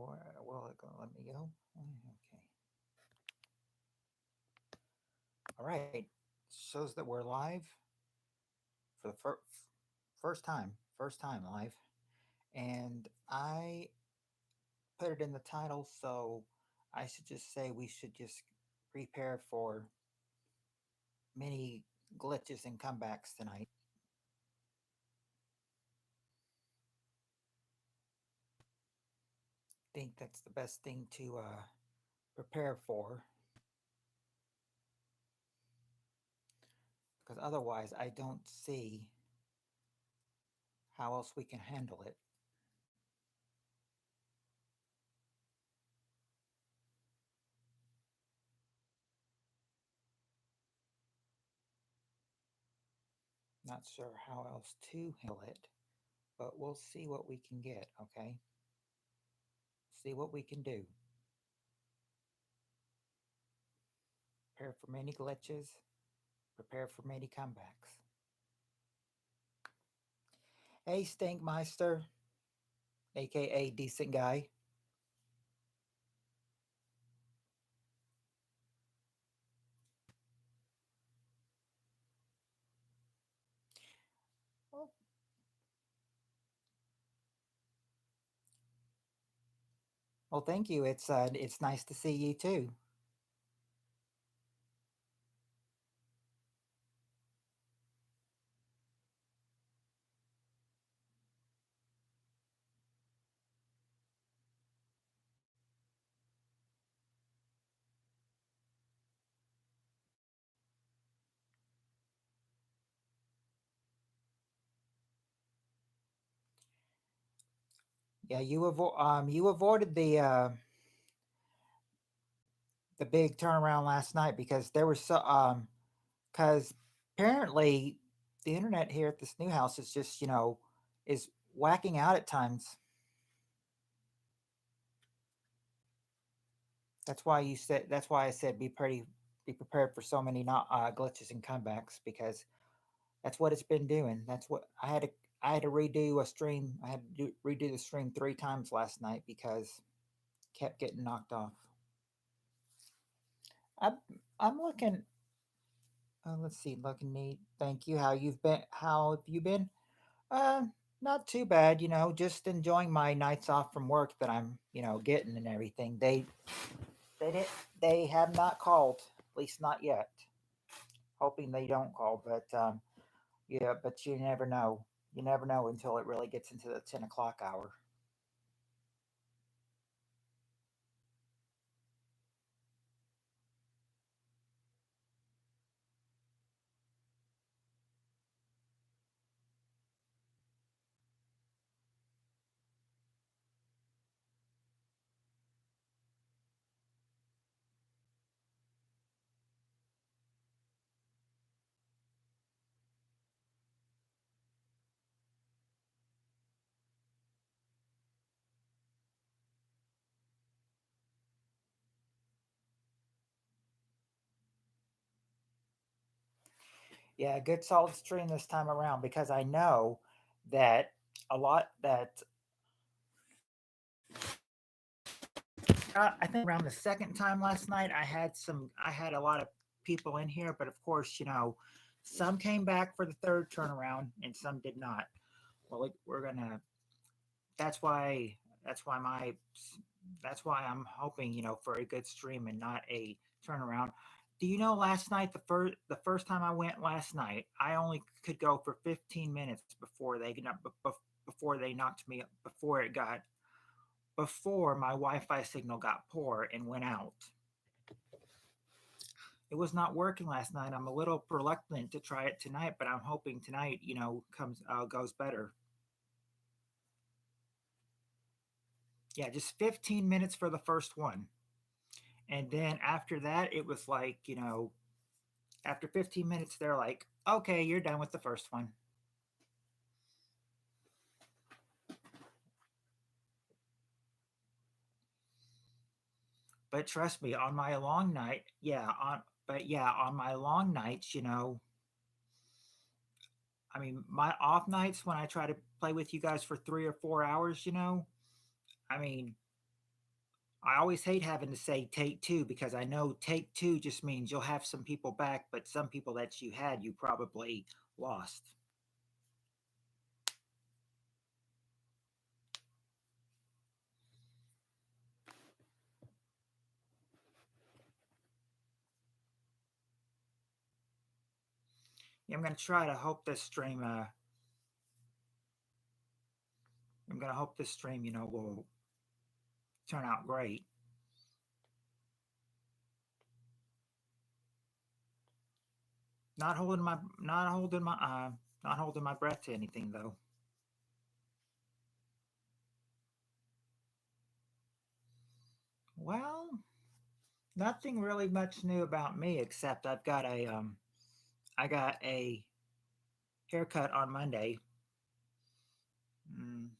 Where will it go? Let me go. Okay. All right. Shows that we're live for the first time live. And I put it in the title, so I should just say we should just prepare for many glitches and comebacks tonight. Think that's the best thing to prepare for, because otherwise, I don't see how else we can handle it. Not sure how else to handle it, but we'll see what we can get, okay? See what we can do. Prepare for many glitches, prepare for many comebacks. Hey, Stinkmeister, aka Decent Guy. Well, well, thank you. It's nice to see you too. Yeah, you avoided the big turnaround last night because there was so because apparently the internet here at this new house is just is whacking out at times. That's why I said be prepared for so many not glitches and comebacks because that's what it's been doing. That's what I had to redo a stream. I had to redo the stream 3 times last night because it kept getting knocked off. I'm I'm looking. Let's see, looking neat. Thank you. How you've been? How have you been? Uh, Not too bad. Just enjoying my nights off from work that I'm getting and everything. They did they have not called, at least not yet. Hoping they don't call, but yeah, but you never know. You never know until it really gets into the 10 o'clock hour. Yeah, good solid stream this time around because I know that a lot that I think around the second time last night I had a lot of people in here, but of course some came back for the third turnaround and some did not. Well, we're gonna. That's why. That's why my. That's why I'm hoping for a good stream and not a turnaround. Do you know last night the first time I went last night I only could go for 15 minutes before they knocked me up before my Wi-Fi signal got poor and went out. It was not working last night. I'm a little reluctant to try it tonight, but I'm hoping tonight comes goes better. Yeah, just 15 minutes for the first one. And then after that, it was like, after 15 minutes, they're like, okay, you're done with the first one. But trust me, on my long night, on my long nights, I mean, my off nights when I try to play with you guys for 3 or 4 hours, I mean, I always hate having to say take two because I know take two just means you'll have some people back, but some people that you had, you probably lost. Yeah, I'm gonna try to hope this stream. I'm gonna hope this stream, will turn out great. Not holding my breath to anything though. Well, nothing really much new about me except I got a haircut on Monday. Mm,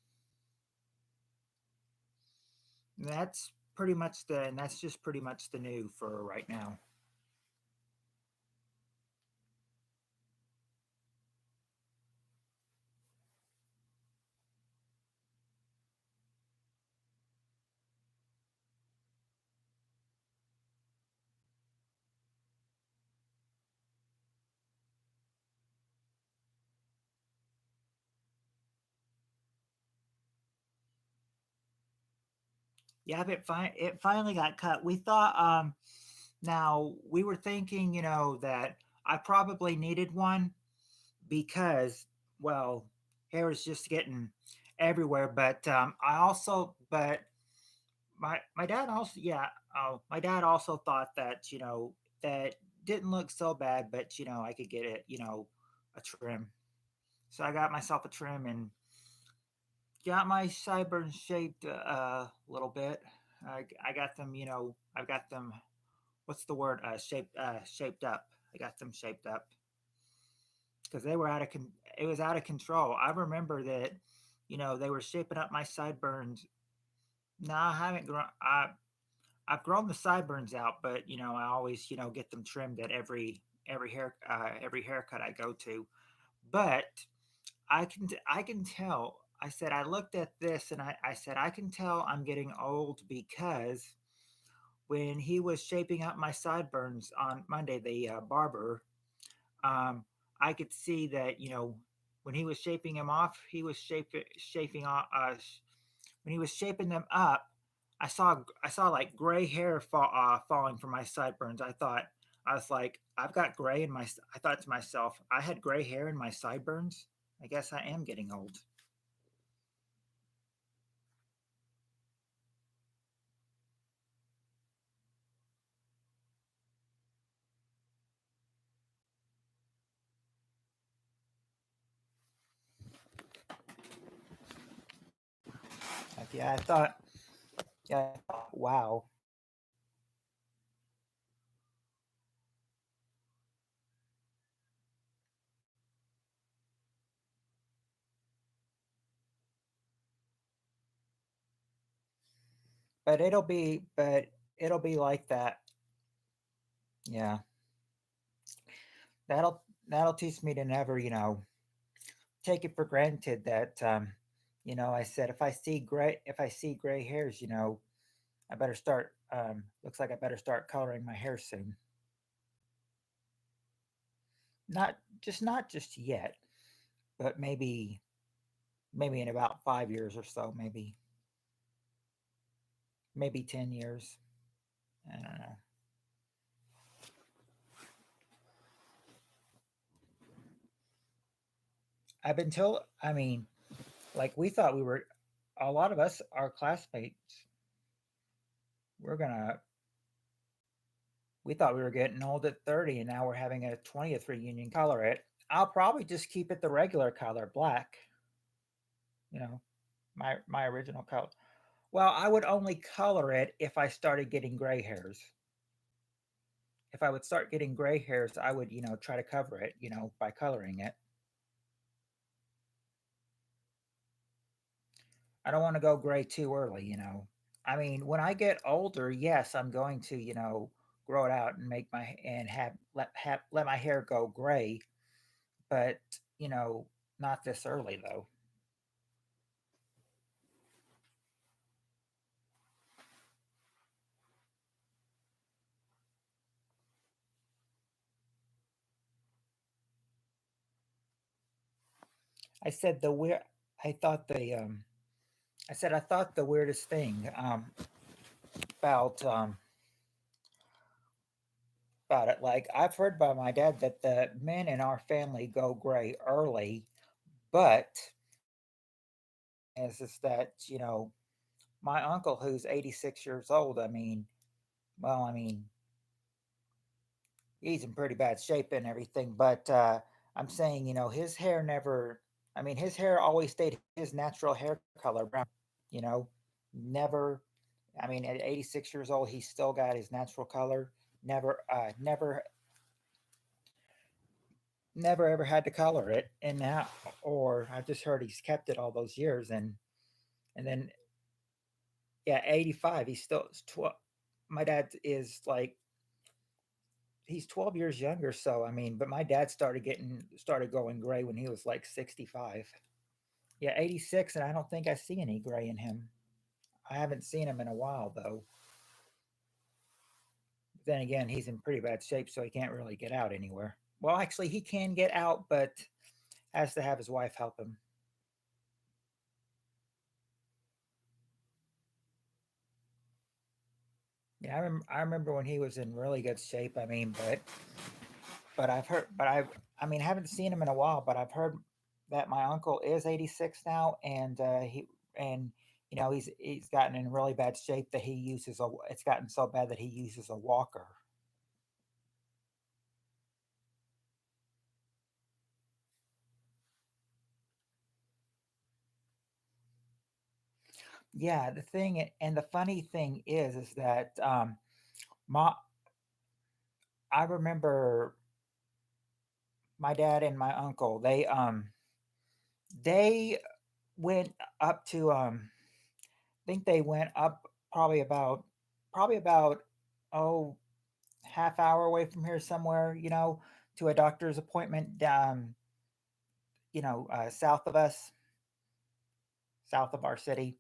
that's just pretty much the new for right now. Yeah, it finally got cut. We thought now we were thinking, that I probably needed one because, well, hair is just getting everywhere. But but my dad also, yeah, my dad also thought that that didn't look so bad, but I could get it, a trim. So I got myself a trim and got my sideburns shaped a little bit. I got them, I've got them. What's the word? Shaped up. I got them shaped up because they were it was out of control. I remember that, they were shaping up my sideburns. No, I haven't grown. I've grown the sideburns out, but I always get them trimmed at every haircut I go to. But I can tell. I said I looked at this and I said I can tell I'm getting old because when he was shaping up my sideburns on Monday, the barber, um, I could see that when he was shaping him off, he was shaping off. When he was shaping them up, I saw like gray hair falling from my sideburns. I was like, I've got gray in my. I thought to myself, I had gray hair in my sideburns. I guess I am getting old. Yeah, I thought, yeah, wow. But it'll be like that. Yeah, that'll teach me to never, take it for granted that, I said if I see gray hairs, I better start. Looks like I better start coloring my hair soon. Not just yet, but maybe in about 5 years or so, maybe 10 years. I don't know. I've been told. I mean, like we thought we were. A lot of us, our classmates, we're gonna. We thought we were getting old at 30, and now we're having a 20th reunion. Color it. I'll probably just keep it the regular color, black. You know, my original color. Well, I would only color it if I started getting gray hairs. If I would start getting gray hairs, I would, try to cover it, by coloring it. I don't want to go gray too early. I mean, when I get older, yes, I'm going to, grow it out and make my and let my hair go gray, but you know, not this early though. I said the weird. I thought the I said I thought the weirdest thing about about it. Like I've heard by my dad that the men in our family go gray early, but is that my uncle who's 86 years old. I mean, well, I mean he's in pretty bad shape and everything, but I'm saying his hair never. I mean his hair always stayed his natural hair color brown. You know, never. I mean at 86 years old he's still got his natural color. Never ever had to color it, and now, or I just heard he's kept it all those years, and then yeah, 85. He's still 12. My dad is like he's 12 years younger, so I mean, but my dad started going gray when he was like 65. Yeah, 86, and I don't think I see any gray in him. I haven't seen him in a while though. But then again, he's in pretty bad shape, so he can't really get out anywhere. Well, actually, he can get out, but has to have his wife help him. Yeah, I remember when he was in really good shape. I mean, but I've heard, but I mean, I haven't seen him in a while, but I've heard that my uncle is 86 now, and he's gotten in really bad shape that he uses a. It's gotten so bad that he uses a walker. Yeah, the thing and the funny thing is that my I remember my dad and my uncle they went up to I think they went up probably about oh half hour away from here somewhere, to a doctor's appointment south of us, south of our city.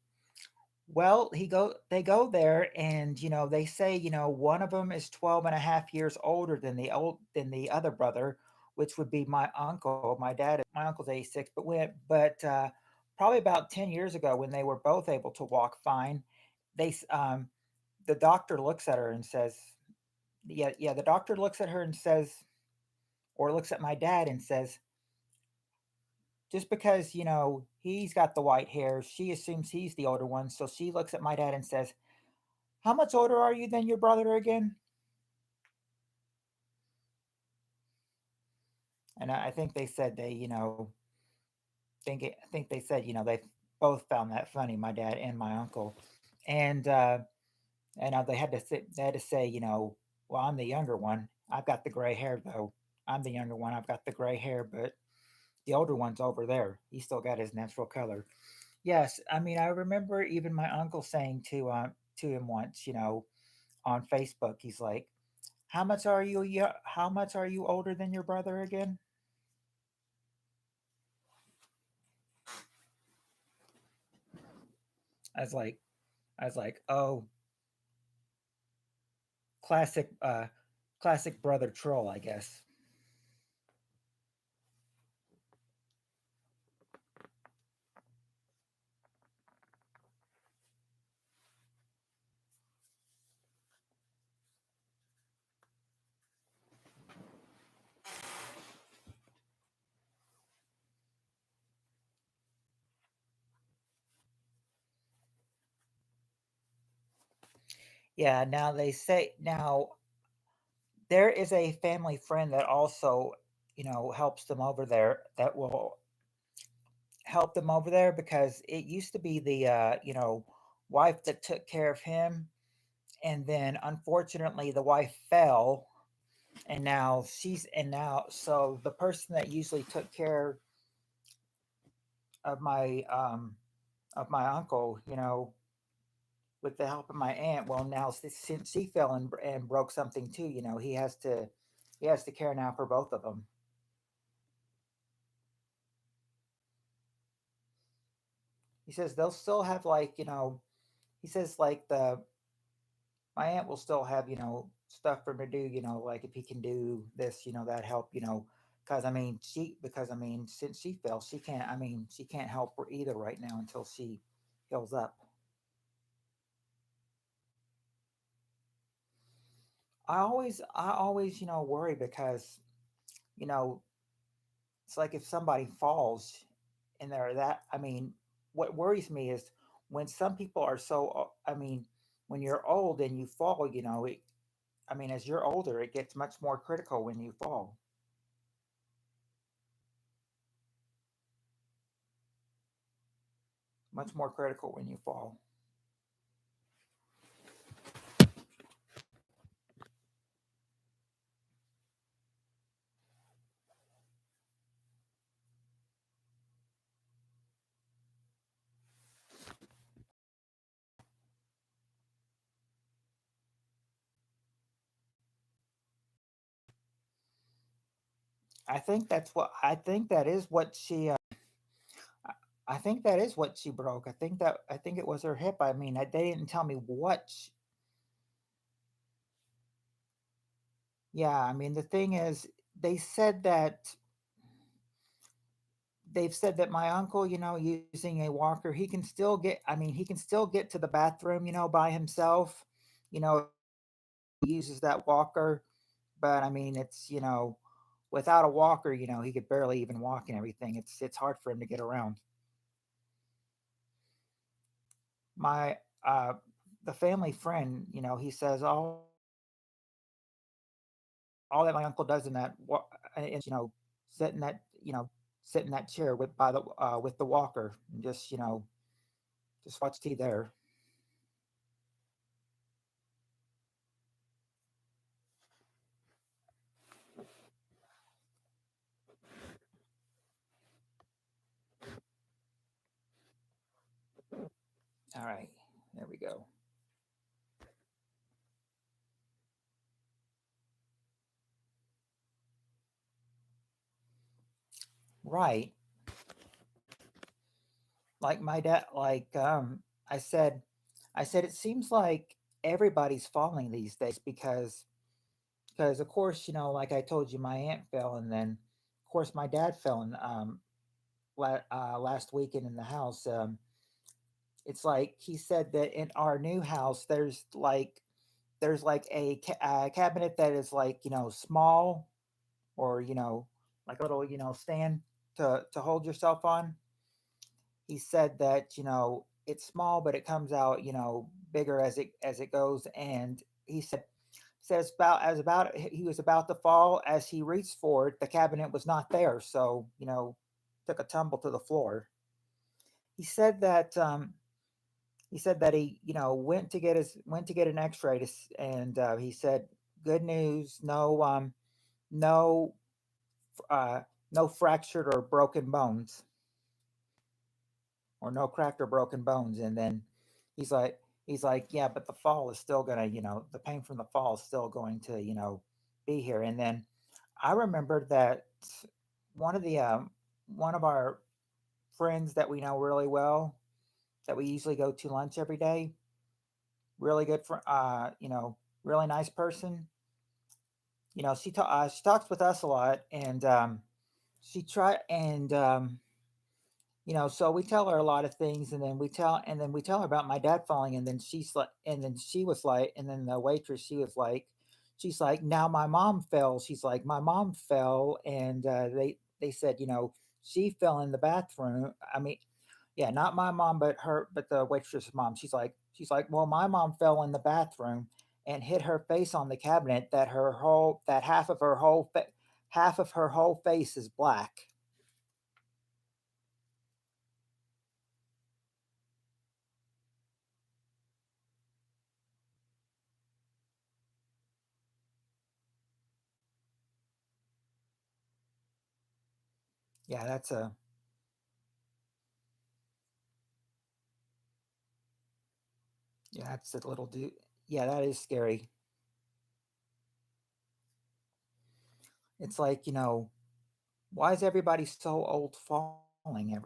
Well, they go there and they say, one of them is 12 and a half years older than the other brother, which would be my uncle. My uncle's 86, but probably about 10 years ago when they were both able to walk fine, they the doctor looks at her and says, the doctor looks at her and says, or looks at my dad and says, just because he's got the white hair, she assumes he's the older one, so she looks at my dad and says, how much older are you than your brother again? And I think they said I think they said they both found that funny, my dad and my uncle, and they had to say, well, I'm the younger one, I've got the gray hair though. I'm the younger one, I've got the gray hair, but the older one's over there. He's still got his natural color. Yes, I mean I remember even my uncle saying to him once, on Facebook, he's like, how much are you older than your brother again?" I was like, "Oh, classic, classic brother troll, I guess." Yeah. Now there is a family friend that also helps them over there. That will help them over there because it used to be the wife that took care of him, and then unfortunately the wife fell, and now so the person that usually took care of my uncle, with the help of my aunt, well, now since she fell and broke something too, he has to care now for both of them. He says they'll still have like he says like the my aunt will still have stuff for him to do, like if he can do this, that help, because I mean, since she fell, she can't. I mean, she can't help her either right now until she heals up. I always, worry because you know, it's like if somebody falls and they're that. I mean, what worries me is when some people are so. I mean, when you're old and you fall, I mean, as you're older, it gets much more critical when you fall. Much more critical when you fall. I think that is what she. I think that is what she broke. I think it was her hip. I mean, they didn't tell me what. Yeah, I mean, the thing is, they said that they've said that my uncle, using a walker, he can still get. I mean, he can still get to the bathroom, by himself. He uses that walker, but I mean, it's without a walker, he could barely even walk and everything. It's hard for him to get around. My the family friend, he says all that my uncle does in that is sit in that sit in that chair with the walker and just watch TV there. All right, there we go. Right, like my dad, I said, it seems like everybody's falling these days because of course like I told you my aunt fell and then of course my dad fell in last weekend in the house. It's like he said that in our new house there's like a cabinet that is like small or like a little stand to hold yourself on. He said that it's small but it comes out bigger as it goes, and he says about he was about to fall. As he reached for it, the cabinet was not there, so took a tumble to the floor. He said that he went to get an X-ray and he said good news, no uh, no fractured or broken bones or no cracked or broken bones. And then he's like yeah, but the fall is still gonna the pain from the fall is still going to be here. And then I remembered that one of the one of our friends that we know really well, that we usually go to lunch every day, really good for really nice person. She talks with us a lot, and she try and so we tell her a lot of things, and then we tell her about my dad falling, and then she's like, and then she was like, and then the waitress, she's like, now my mom fell. She's like, my mom fell, and they said, she fell in the bathroom. I mean, yeah, not my mom, but the waitress's mom. She's like, well, my mom fell in the bathroom and hit her face on the cabinet. That half of her whole face is black. Yeah, that's a little dude. Yeah, that is scary. It's like, why is everybody so old falling?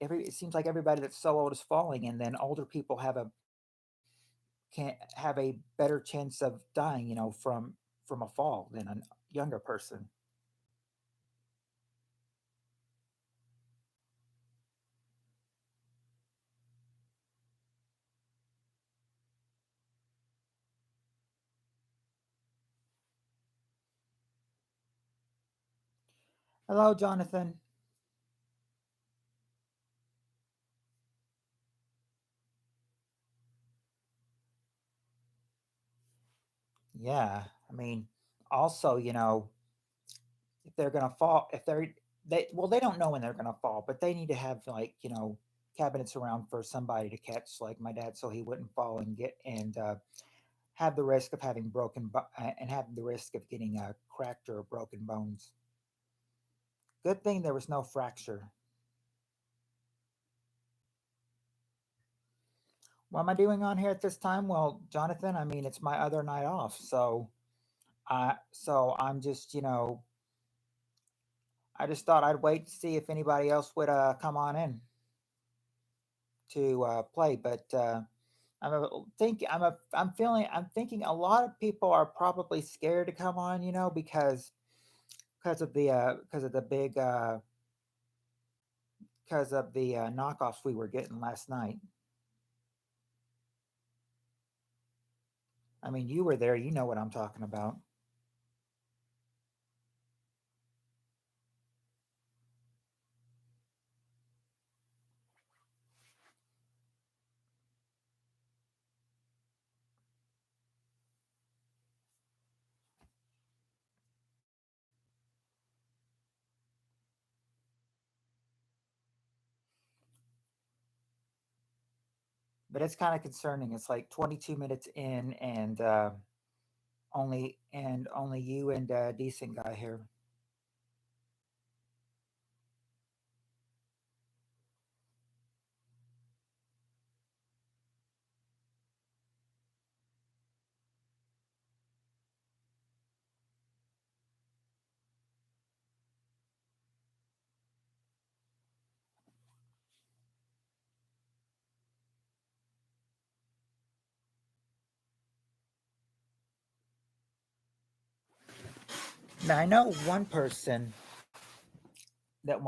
It seems like everybody that's so old is falling, and then older people can't have a better chance of dying, from a fall than a younger person. Hello, Jonathan. Yeah, I mean, also, if they're gonna fall, if they don't know when they're gonna fall, but they need to have like cabinets around for somebody to catch, like my dad, so he wouldn't fall and get and have the risk of having and have the risk of getting cracked or broken bones. Good thing there was no fracture. What am I doing on here at this time? Well, Jonathan, I mean, it's my other night off, so I'm just, I just thought I'd wait to see if anybody else would come on in to play. But I'm thinking a lot of people are probably scared to come on, because of the big because of the knockoffs we were getting last night. I mean, you were there, you know what I'm talking about. But it's kind of concerning. It's like 22 minutes in, and only you and decent guy here. Now I know one person that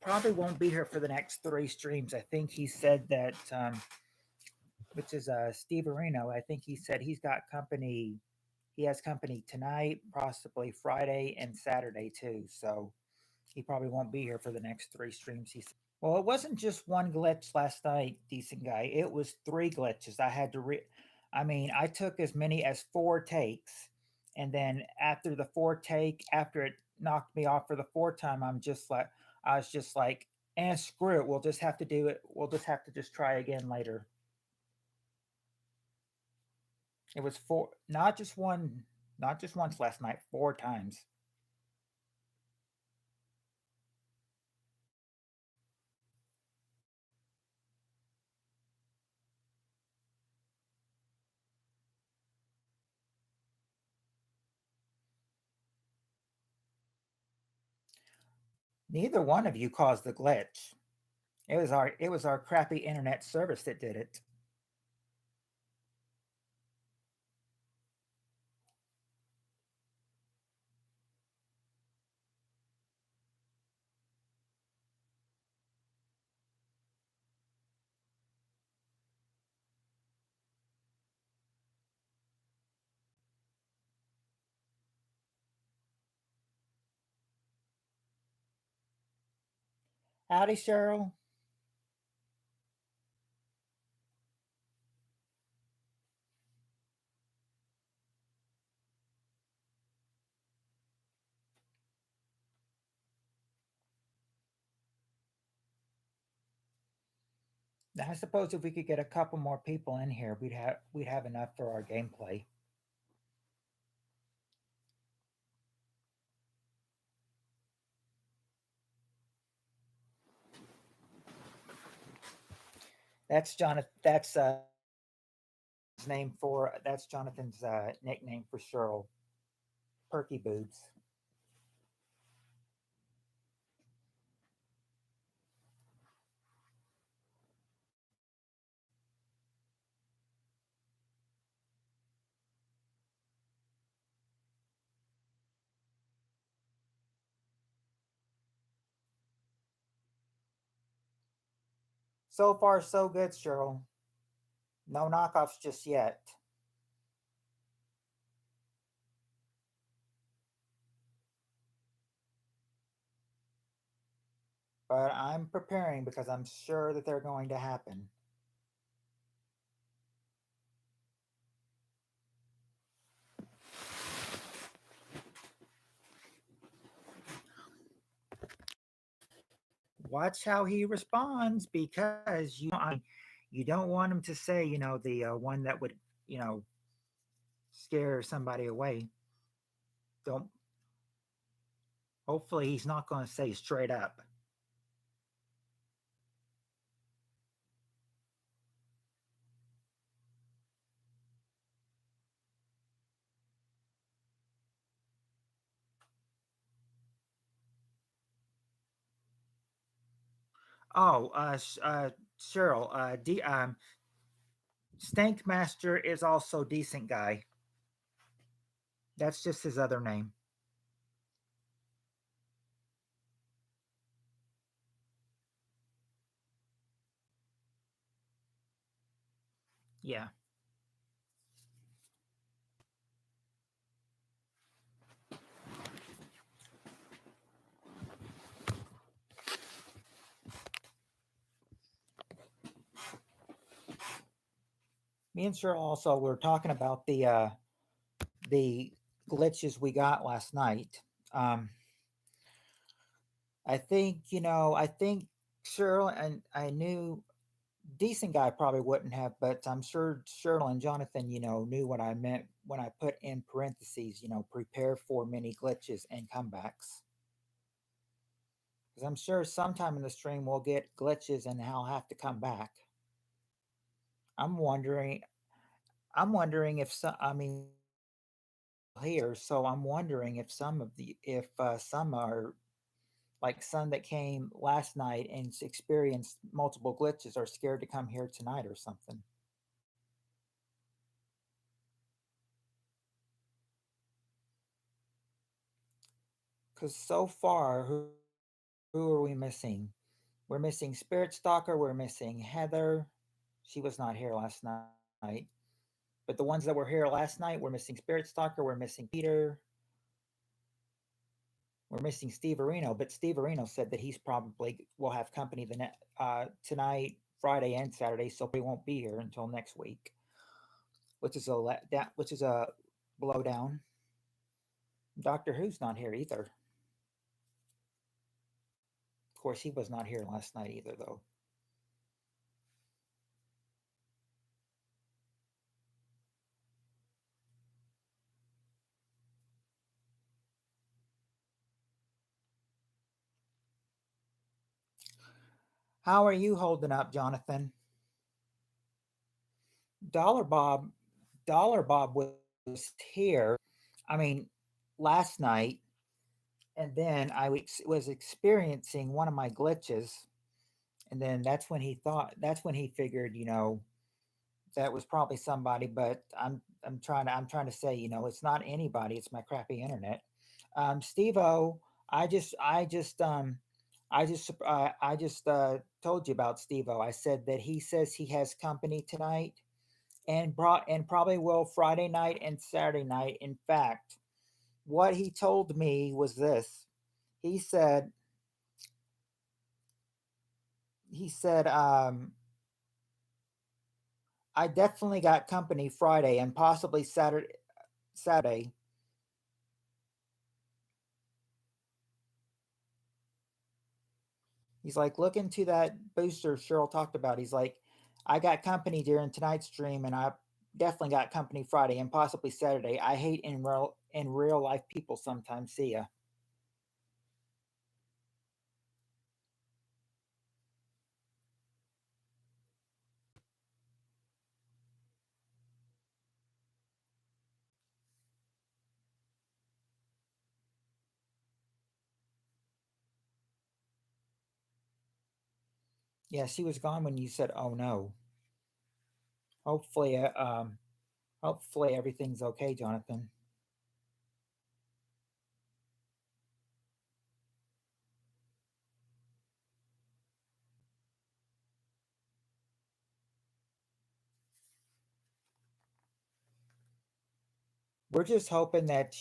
probably won't be here for the next three streams. I think he said that, which is Steve Areno. I think he said he's got company. He has company tonight, possibly Friday and Saturday too. So he probably won't be here for the next three streams. He said. Well, it wasn't just one glitch last night, decent guy. It was three glitches. I mean, I took as many as four takes, and then after it knocked me off for the fourth time, I was just like, and screw it. We'll just have to do it. We'll just have to just try again later. It was four, not just once last night, four times. Neither one of you caused the glitch. It was our crappy internet service that did it. Howdy, Cheryl. Now, I suppose if we could get a couple more people in here, we'd have enough for our gameplay. That's Jonathan's nickname for Cheryl. Perky boobs. So far, so good, Cheryl. No knockoffs just yet. but I'm preparing because I'm sure that they're going to happen. Watch how he responds because you don't want him to say, the one that would, you know, scare somebody away. Don't. Hopefully, he's not going to say straight up. Oh, Cheryl, Stank Master is also decent guy. That's just his other name. Yeah. Me and Cheryl also were talking about the glitches we got last night. Um, I think Cheryl and I knew decent guy probably wouldn't have, but I'm sure Cheryl and Jonathan, knew what I meant when I put in parentheses, prepare for many glitches and comebacks. Because I'm sure sometime in the stream we'll get glitches and I'll have to come back. I'm wondering, I'm wondering if some, I mean, here, so I'm wondering if if some are like some that came last night and experienced multiple glitches are scared to come here tonight or something. Because so far, who are we missing? We're missing Spirit Stalker. We're missing Heather. She was not here last night. But the ones that were here last night, we're missing Spirit Stalker. We're missing Peter. We're missing Steve Areno. But Steve Areno said that he's probably will have company tonight, Friday, and Saturday, so he won't be here until next week, which is a blowdown. Doctor Who's not here either. Of course, he was not here last night either, though. How are you holding up, Jonathan? Dollar Bob, Dollar Bob was here. I mean, last night, and then was experiencing one of my glitches, and then that's when he figured, that was probably somebody. But I'm trying to say, it's not anybody. It's my crappy internet. Steve O, I just told you about Steve O. I said that he says he has company tonight and probably will Friday night and Saturday night. In fact, what he told me was this. He said he said I definitely got company Friday and possibly Saturday. He's like, look into that booster Cheryl talked about. He's like, I got company during tonight's stream and I definitely got company Friday and possibly Saturday. I hate in real life people sometimes. See ya. Yeah, she was gone when you said, "Oh no." Hopefully, hopefully everything's okay, Jonathan. We're just hoping that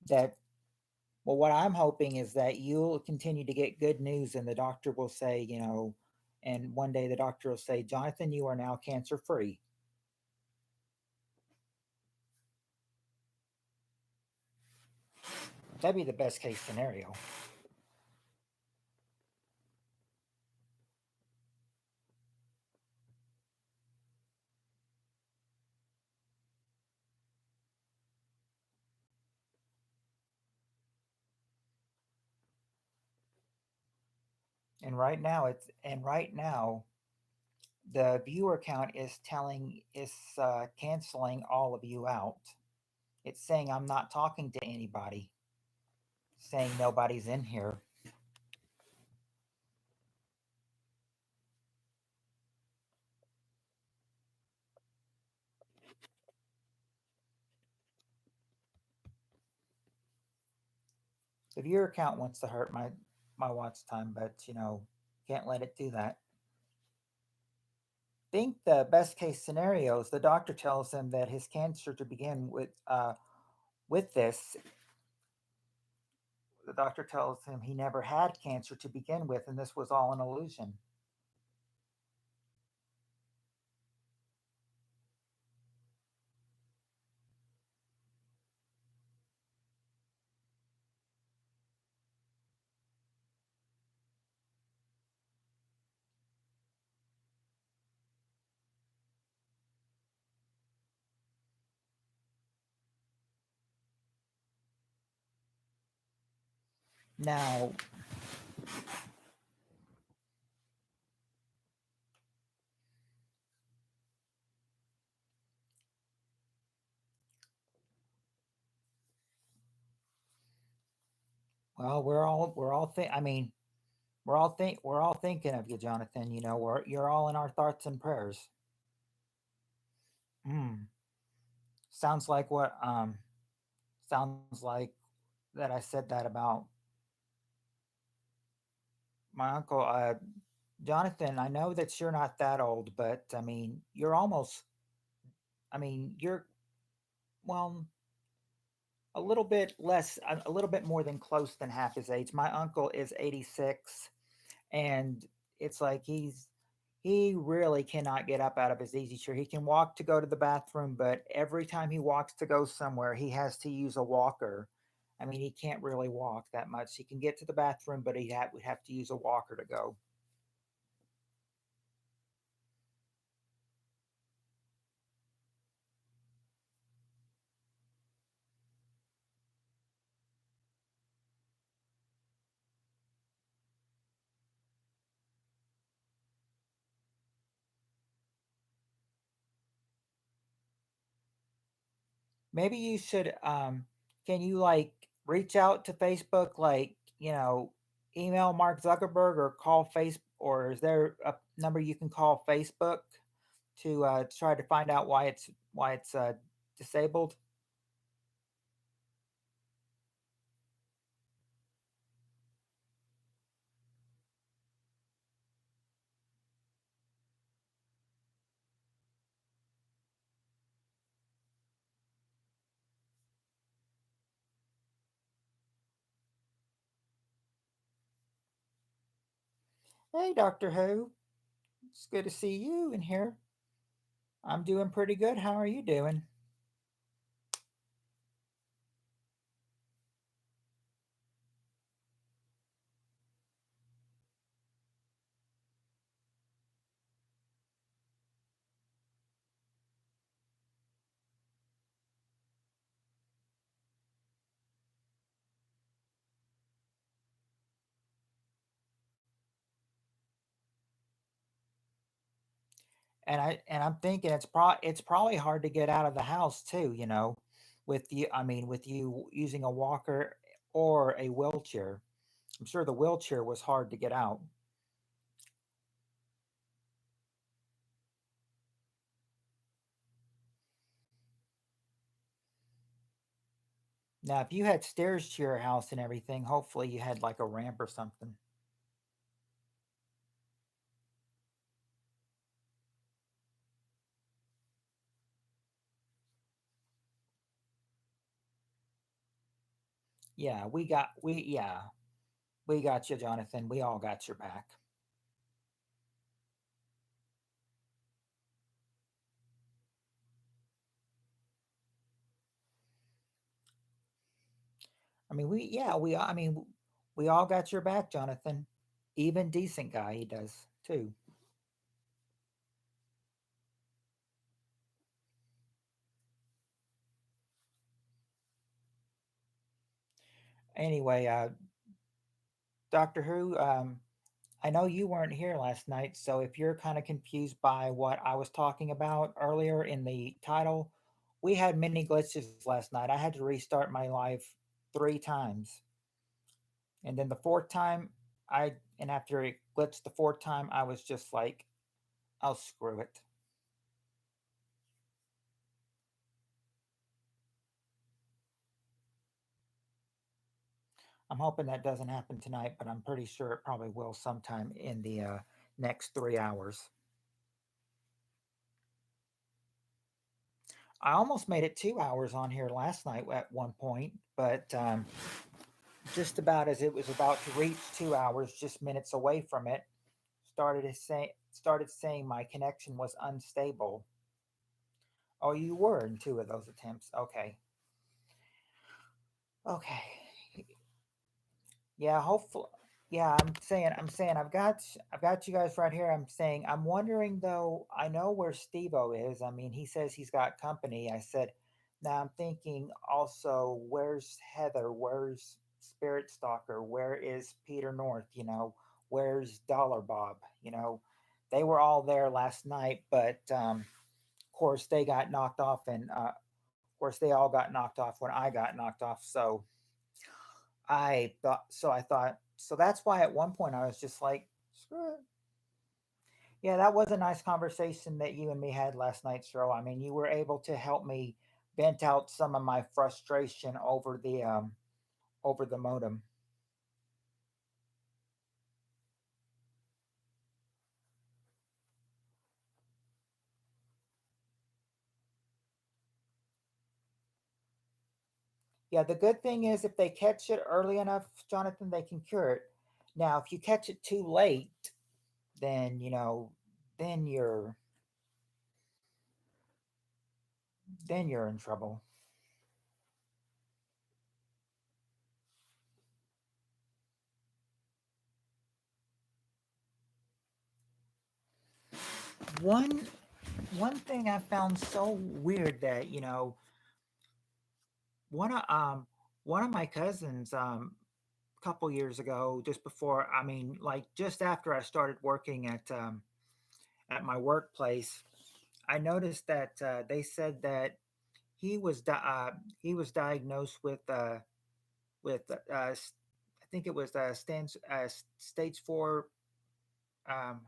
that Well, what I'm hoping is that you'll continue to get good news, and the doctor will say, and one day the doctor will say, Jonathan, you are now cancer free. That'd be the best case scenario. And right now the viewer count is canceling all of you out. It's saying I'm not talking to anybody, saying nobody's in here. The viewer count wants to hurt my watch time, but can't let it do that. Think the best case scenario is the doctor tells him that his cancer to begin with this, the doctor tells him he never had cancer to begin with, and this was all an illusion. Now, well, we're all think. I mean, we're all thinking of you, Jonathan. You're all in our thoughts and prayers. Hmm. Sounds like what sounds like that I said that about my uncle. Jonathan, I know that you're not that old, but I mean, you're almost. I mean, you're well, a little bit less, a little bit more than close than half his age. My uncle is 86, and it's like he really cannot get up out of his easy chair. He can walk to go to the bathroom, but every time he walks to go somewhere, he has to use a walker. I mean, he can't really walk that much. He can get to the bathroom, but would have to use a walker to go. Maybe you should can you like reach out to Facebook, like, email Mark Zuckerberg or call face, or is there a number you can call Facebook to try to find out why it's disabled? Hey, Doctor Who, it's good to see you in here. I'm doing pretty good. How are you doing? And I'm thinking it's probably hard to get out of the house too, with you using a walker or a wheelchair. I'm sure the wheelchair was hard to get out. Now, if you had stairs to your house and everything, hopefully you had like a ramp or something. Yeah, we got you, Jonathan. We all got your back. I mean, we all got your back, Jonathan. Even decent guy, he does too. Anyway, Doctor Who, I know you weren't here last night, so if you're kind of confused by what I was talking about earlier in the title, we had many glitches last night. I had to restart my live 3 times. And then the fourth time, and after it glitched the fourth time, I was just like, oh, screw it. I'm hoping that doesn't happen tonight, but I'm pretty sure it probably will sometime in the next 3 hours. I almost made it 2 hours on here last night at one point, but just about as it was about to reach 2 hours, just minutes away from it, started saying my connection was unstable. Oh, you were in 2 of those attempts. Okay, okay. Yeah, hopefully. Yeah, I'm saying I've got you guys right here. I'm saying I'm wondering though. I know where Steve-O is. I mean, he says he's got company. I said, now I'm thinking also, where's Heather? Where's Spirit Stalker? Where is Peter North? Where's Dollar Bob? They were all there last night, but of course they got knocked off, and of course they all got knocked off when I got knocked off. I thought so that's why at one point I was just like, screw it. Yeah, that was a nice conversation that you and me had last night, Cheryl. I mean, you were able to help me vent out some of my frustration over the modem. Yeah, the good thing is if they catch it early enough, Jonathan, they can cure it. Now, if you catch it too late, then then you're in trouble. One one thing I found so weird that one of um one of my cousins a couple years ago, just before, I mean, like just after I started working at my workplace, I noticed that they said that he was he was diagnosed with I think it was stage 4 um,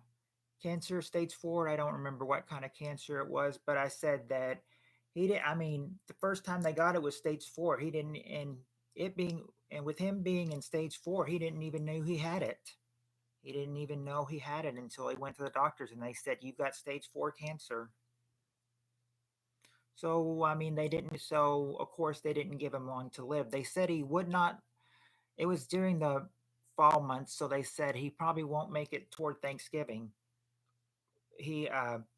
cancer, stage 4. I don't remember what kind of cancer it was, but I said that he did. I mean, the first time they got it was stage 4. He didn't, and it being, and with him being in stage 4, he didn't even know he had it. He didn't even know he had it until he went to the doctors and they said, you've got stage 4 cancer. So, I mean, they didn't, so of course they didn't give him long to live. They said he would not, it was during the fall months, so they said he probably won't make it toward Thanksgiving. He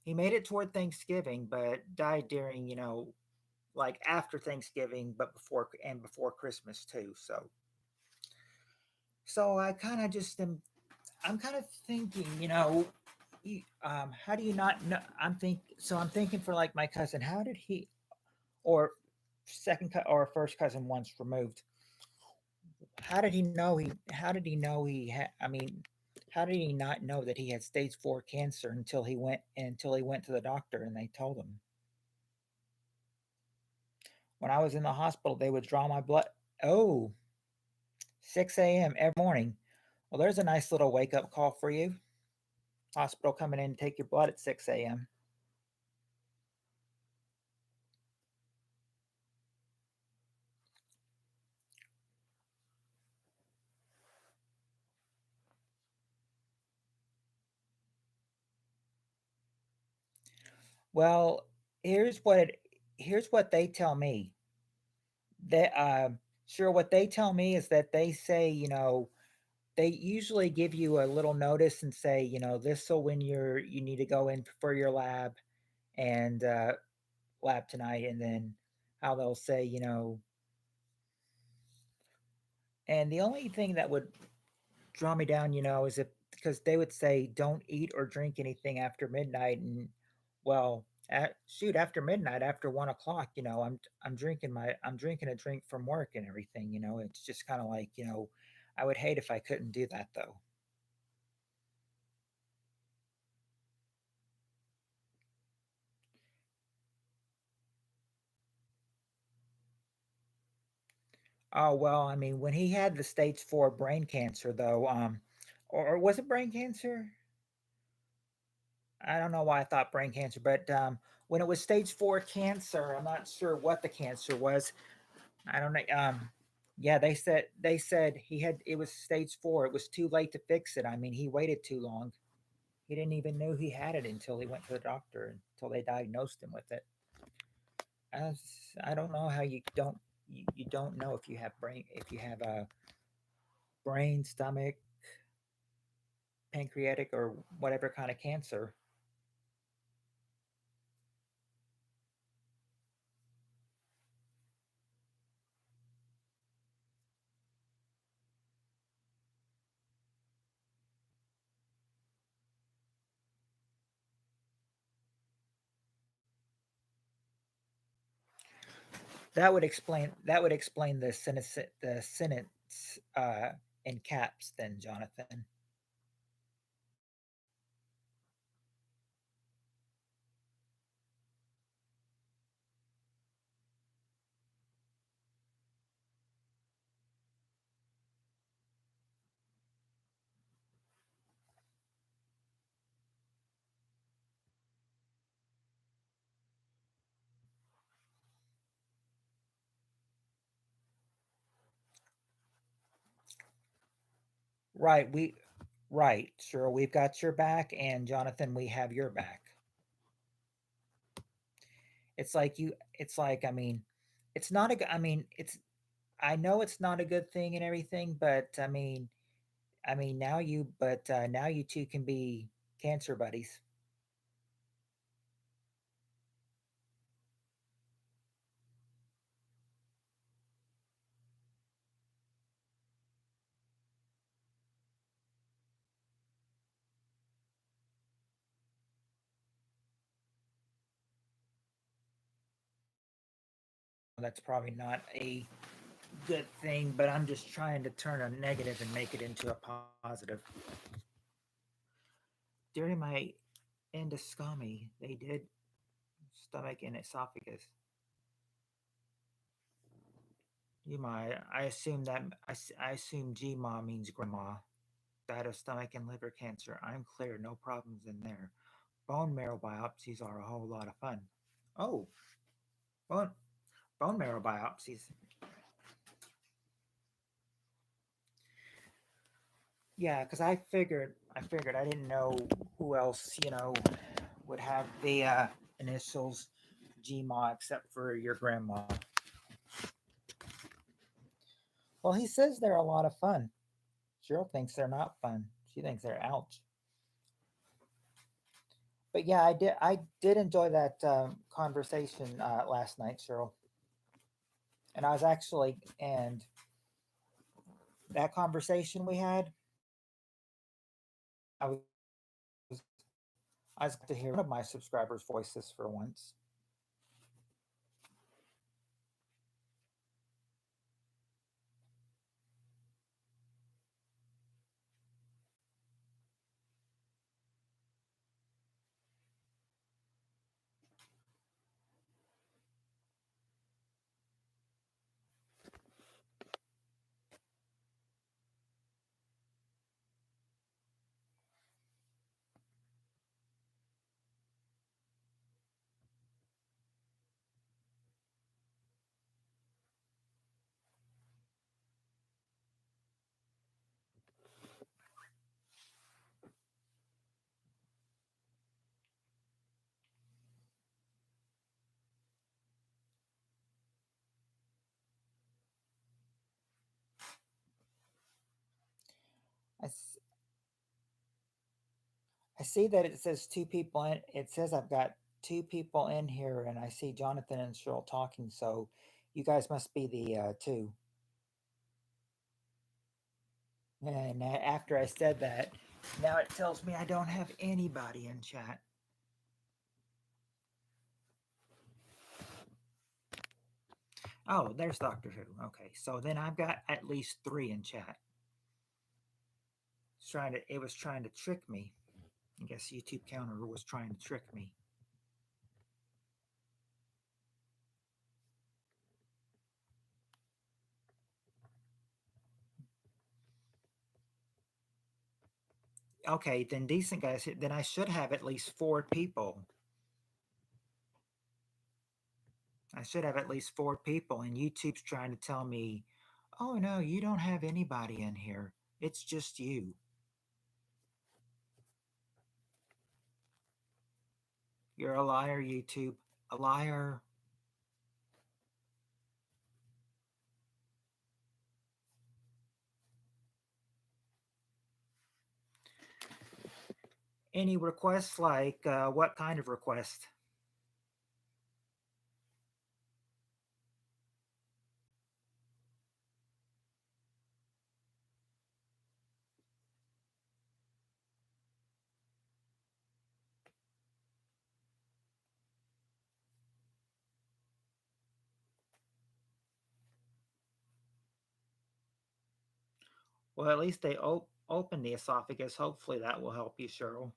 made it toward Thanksgiving, but died during like after Thanksgiving, but before Christmas too. So I kind of just am. I'm kind of thinking, how do you not know? I'm thinking for like my cousin. How did he or or first cousin once removed? How did he know he? How did he know he had? I mean, how did he not know that he had stage 4 cancer until he went to the doctor and they told him? When I was in the hospital, they would draw my blood. Oh, 6 a.m. every morning. Well, there's a nice little wake up call for you. Hospital coming in to take your blood at 6 a.m. Well, here's what it, here's what they tell me. That Sure, what they tell me is that they say, they usually give you a little notice and say, this will when you need to go in for your and lab tonight, and then how they'll say, and the only thing that would draw me down, is if because they would say don't eat or drink anything after midnight, and well, shoot, after midnight, after 1 o'clock, I'm drinking a drink from work and everything. It's just kind of like, I would hate if I couldn't do that though. Oh well, I mean, when he had the stage 4 brain cancer, though, or was it brain cancer? I don't know why I thought brain cancer, but when it was stage 4 cancer, I'm not sure what the cancer was. I don't know. Yeah, they said he had it was stage 4. It was too late to fix it. I mean, he waited too long. He didn't even know he had it until he went to the doctor until they diagnosed him with it. I, I don't know how you don't know if you have a brain, stomach, pancreatic, or whatever kind of cancer. That would explain the sentence in caps then, Jonathan. Right, right, sure, we've got your back, and Jonathan, we have your back. It's like, I mean, it's not a I mean, I know it's not a good thing and everything, but now you two can be cancer buddies. That's probably not a good thing, but I'm just trying to turn a negative and make it into a positive. During my endoscopy, they did stomach and esophagus. I assume I assume GMA means grandma. Died of stomach and liver cancer. I'm clear, no problems in there. Bone marrow biopsies are a whole lot of fun. Oh, bone bone marrow biopsies. Yeah, because I figured I didn't know who else would have the initials GMA except for your grandma. Well, he says they're a lot of fun. Cheryl thinks they're not fun. She thinks they're ouch. But yeah, I did enjoy that conversation last night, Cheryl. And I was actually and that conversation we had, I was I was glad to hear one of my subscribers' voices for once. I, s- I see that it says two people in. It says I've got two people in here, and I see Jonathan and Cheryl talking. So you guys must be the two. And after I said that, now it tells me I don't have anybody in chat. Oh, there's Doctor Who. Okay, so then I've got at least three in chat. It was trying to trick me. I guess YouTube counter was trying to trick me. Okay, then decent guys. Then I should have at least four people. I should have at least four people, and YouTube's trying to tell me, "Oh no, you don't have anybody in here. It's just you." You're a liar, YouTube. A liar. Any requests? Like what kind of request? Well, at least they open the esophagus. Hopefully that will help you, Cheryl.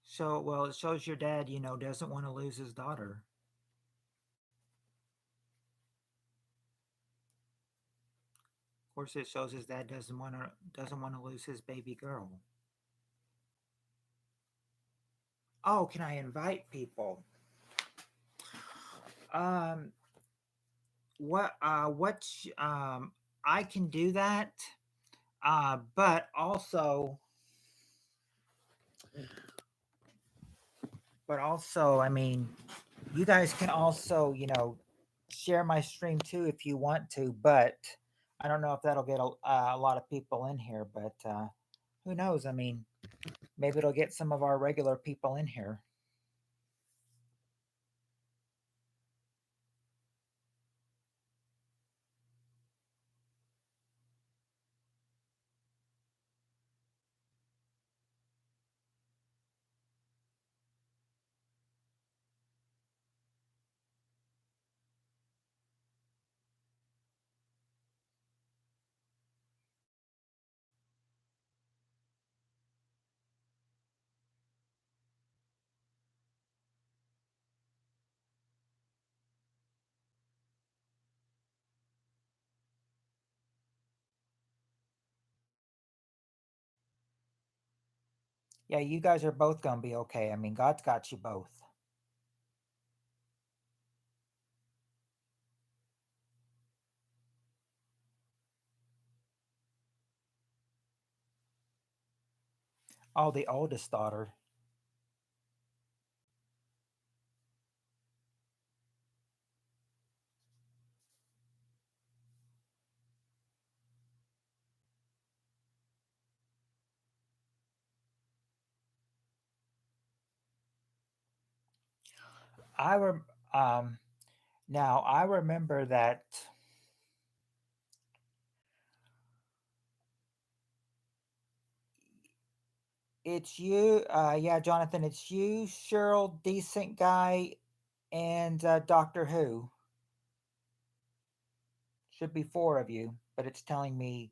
So, well, it shows your dad, doesn't want to lose his daughter. Of course, it shows his dad doesn't want to lose his baby girl. Oh, can I invite people? Um, I can do that. But also, I mean, you guys can also, share my stream too if you want to. But I don't know if that'll get a lot of people in here. But who knows? I mean, maybe it'll get some of our regular people in here. Yeah, you guys are both gonna be okay. I mean, God's got you both. Oh, the oldest daughter. I rem- um Now I remember that it's you. Yeah, Jonathan, it's you, Cheryl, decent guy, and Doctor Who. Should be four of you, but it's telling me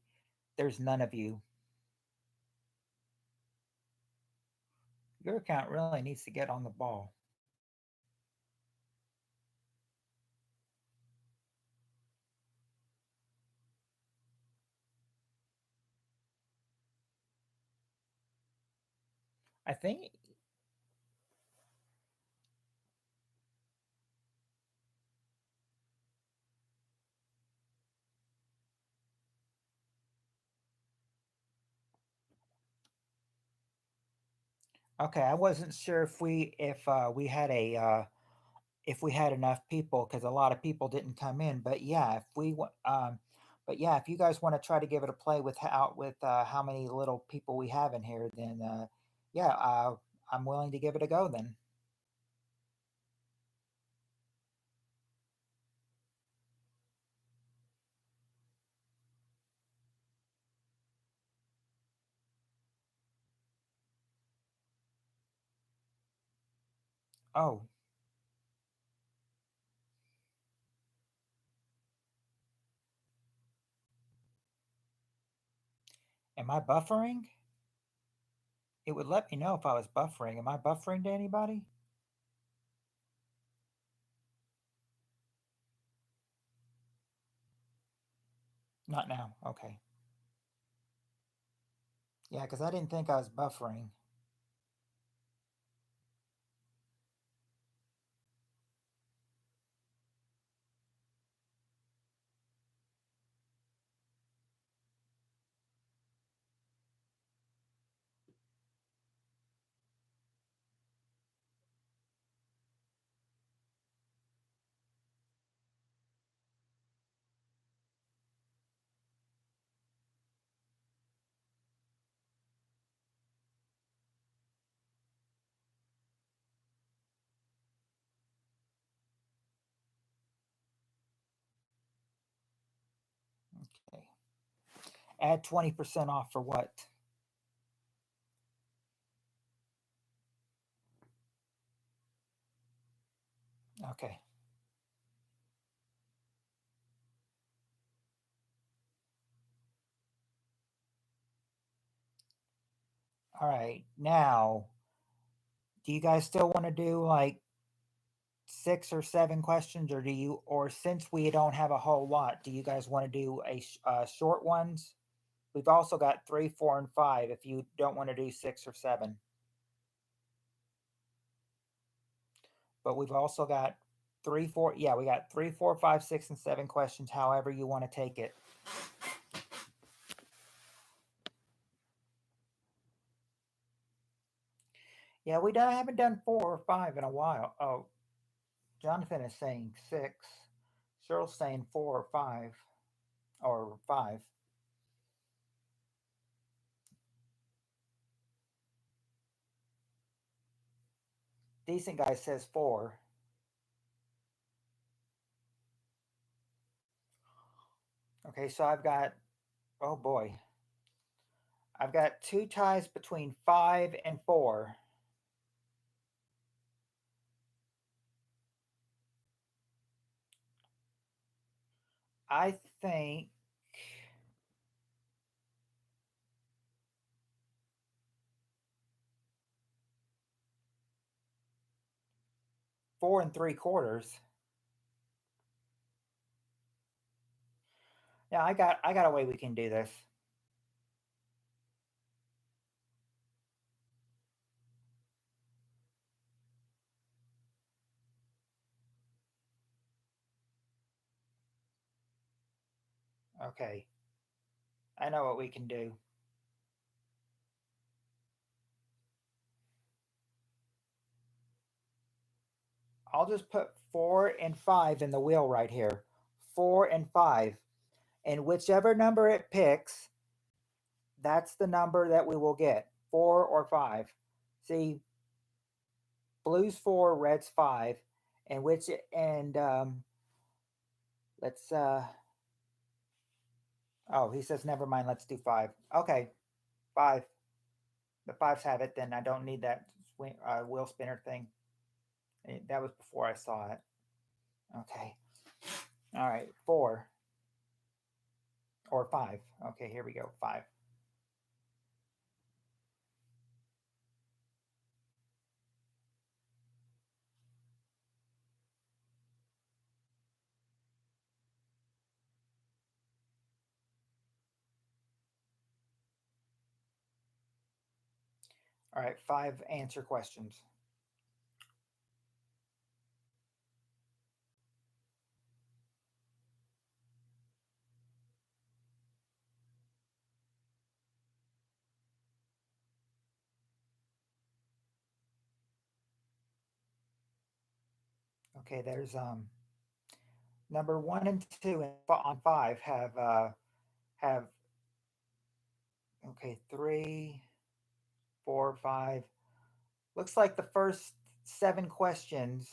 there's none of you. Your account really needs to get on the ball. I think Okay, I wasn't sure if we had a if we had enough people because a lot of people didn't come in. But yeah, but yeah, if you guys want to try to give it a play with how many little people we have in here, then yeah, I'm willing to give it a go. Then. Oh, am I buffering? It would let me know if I was buffering. Am I buffering to anybody? Not now. Okay. Yeah, because I didn't think I was buffering. Okay. Add 20% off for what? Okay. All right. Now, do you guys still want to do like 6 or 7 questions, or or since we don't have a whole lot, do you guys want to do short ones? We've also got 3, 4, and 5. If you don't want to do 6 or 7, but we've also got 3, 4. Yeah, we got 3, 4, 5, 6, and 7 questions. However you want to take it. Yeah, haven't done 4 or 5 in a while. Oh, Jonathan is saying 6. Cheryl's saying 4 or 5 or 5. Decent guy says 4. Okay, so I've got, oh boy, I've got 2 ties between 5 and 4. I think 4 3/4. Yeah, I got a way we can do this. Okay, I know what we can do. I'll just put 4 and 5 in the wheel right here. 4 and 5. And whichever number it picks, that's the number that we will get. 4 or 5. See, blue's 4, red's 5. And which and let's oh, he says never mind, let's do 5. Okay, 5. The 5s have it, then I don't need that wheel spinner thing. That was before I saw it. Okay. All right, 4 or 5. Okay, here we go. 5. All right, 5 answer questions. Okay, there's number one and two on five have okay, three, four, five. Looks like the first seven questions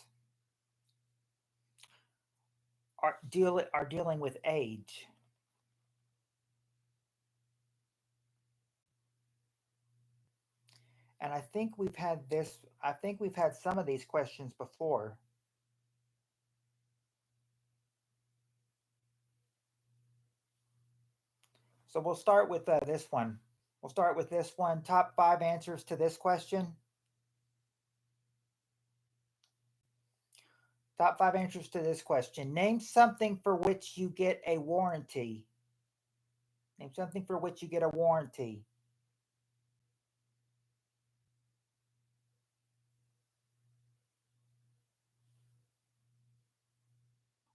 are dealing with age. And I think we've had some of these questions before. So we'll start with this one. We'll start with this one. Top five answers to this question. Top five answers to this question. Name something for which you get a warranty. Name something for which you get a warranty.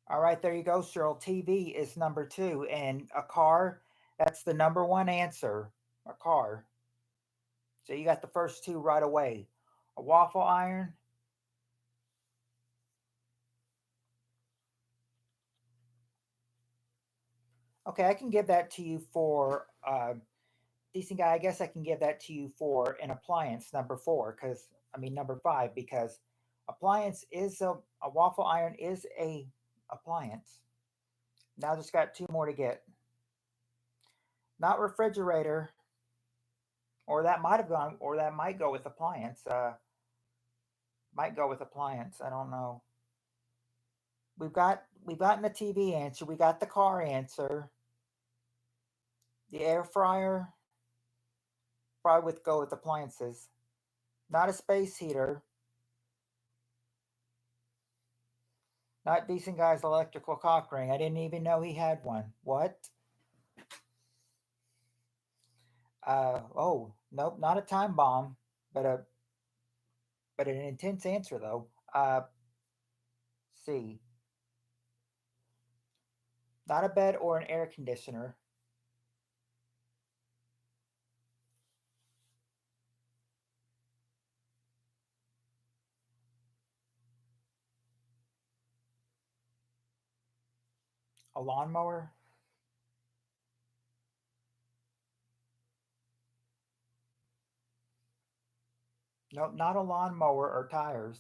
All right, there you go, Cheryl. TV is number two, and a car, that's the number one answer. A car. So you got the first two right away. A waffle iron. Okay, I can give that to you for decent guy. I guess I can give that to you for an appliance number four, because I mean number five, because appliance is a waffle iron is a appliance. Now just got two more to get. Not refrigerator, or that might have gone, or that might go with appliance. Might go with appliance. I don't know. We've gotten the TV answer. We got the car answer. The air fryer probably would go with appliances. Not a space heater. Not decent guy's electrical cock ring. I didn't even know he had one. What? Oh, nope, not a time bomb, but a but an intense answer though. C. Not a bed or an air conditioner. A lawnmower. Nope, not a lawnmower or tires.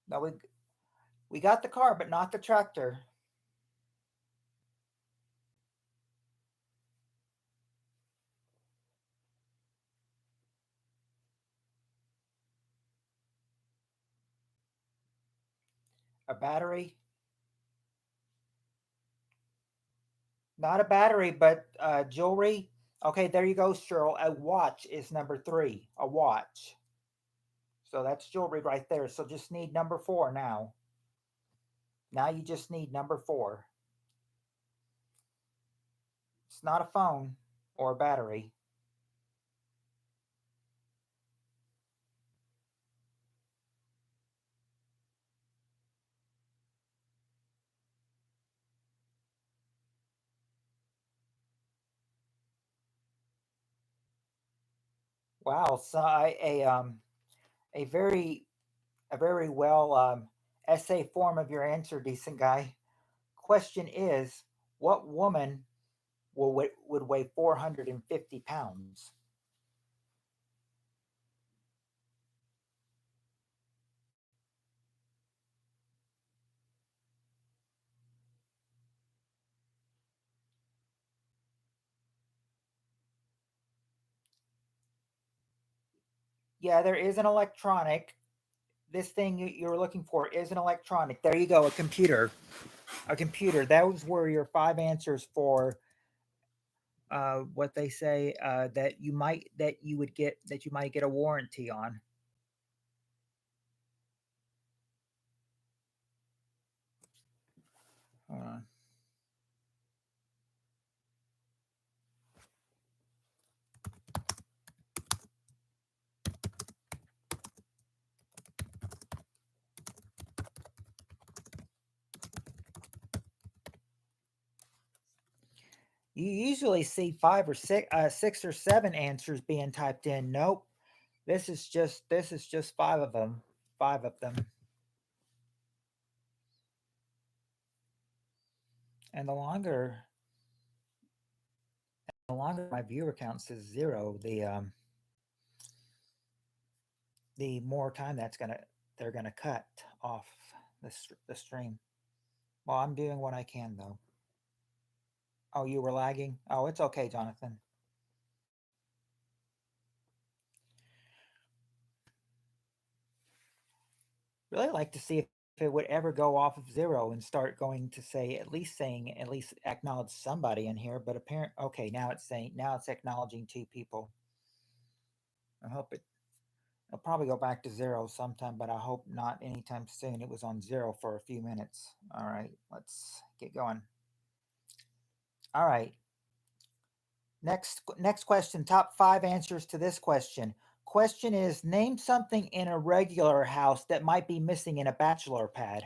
No, we got the car, but not the tractor. A battery. Not a battery, but jewelry. Okay, there you go, Cheryl. A watch is number three. A watch. So that's jewelry right there. So just need number four now. Now you just need number four. It's not a phone or a battery. Wow. So a very a very well essay form of your answer, decent guy. Question is, what woman would weigh 450 pounds? Yeah, there is an electronic. This thing you're looking for is an electronic. There you go, a computer. A computer. Those were your five answers for what they say that you would get that you might get a warranty on. Uh, You usually see five or six, 6 or 7 answers being typed in. Nope, this is just 5 of them. 5 of them, and the longer my viewer count says 0, the more time they're gonna cut off the stream. Well, I'm doing what I can though. Oh, you were lagging. Oh, it's okay, Jonathan. Really like to see if it would ever go off of 0 and start going to say at least acknowledge somebody in here. But apparent okay, now it's acknowledging 2 people. I hope it'll probably go back to 0 sometime, but I hope not anytime soon. It was on 0 for a few minutes. All right, let's get going. All right. Next question. Top 5 answers to this question. Question is, name something in a regular house that might be missing in a bachelor pad.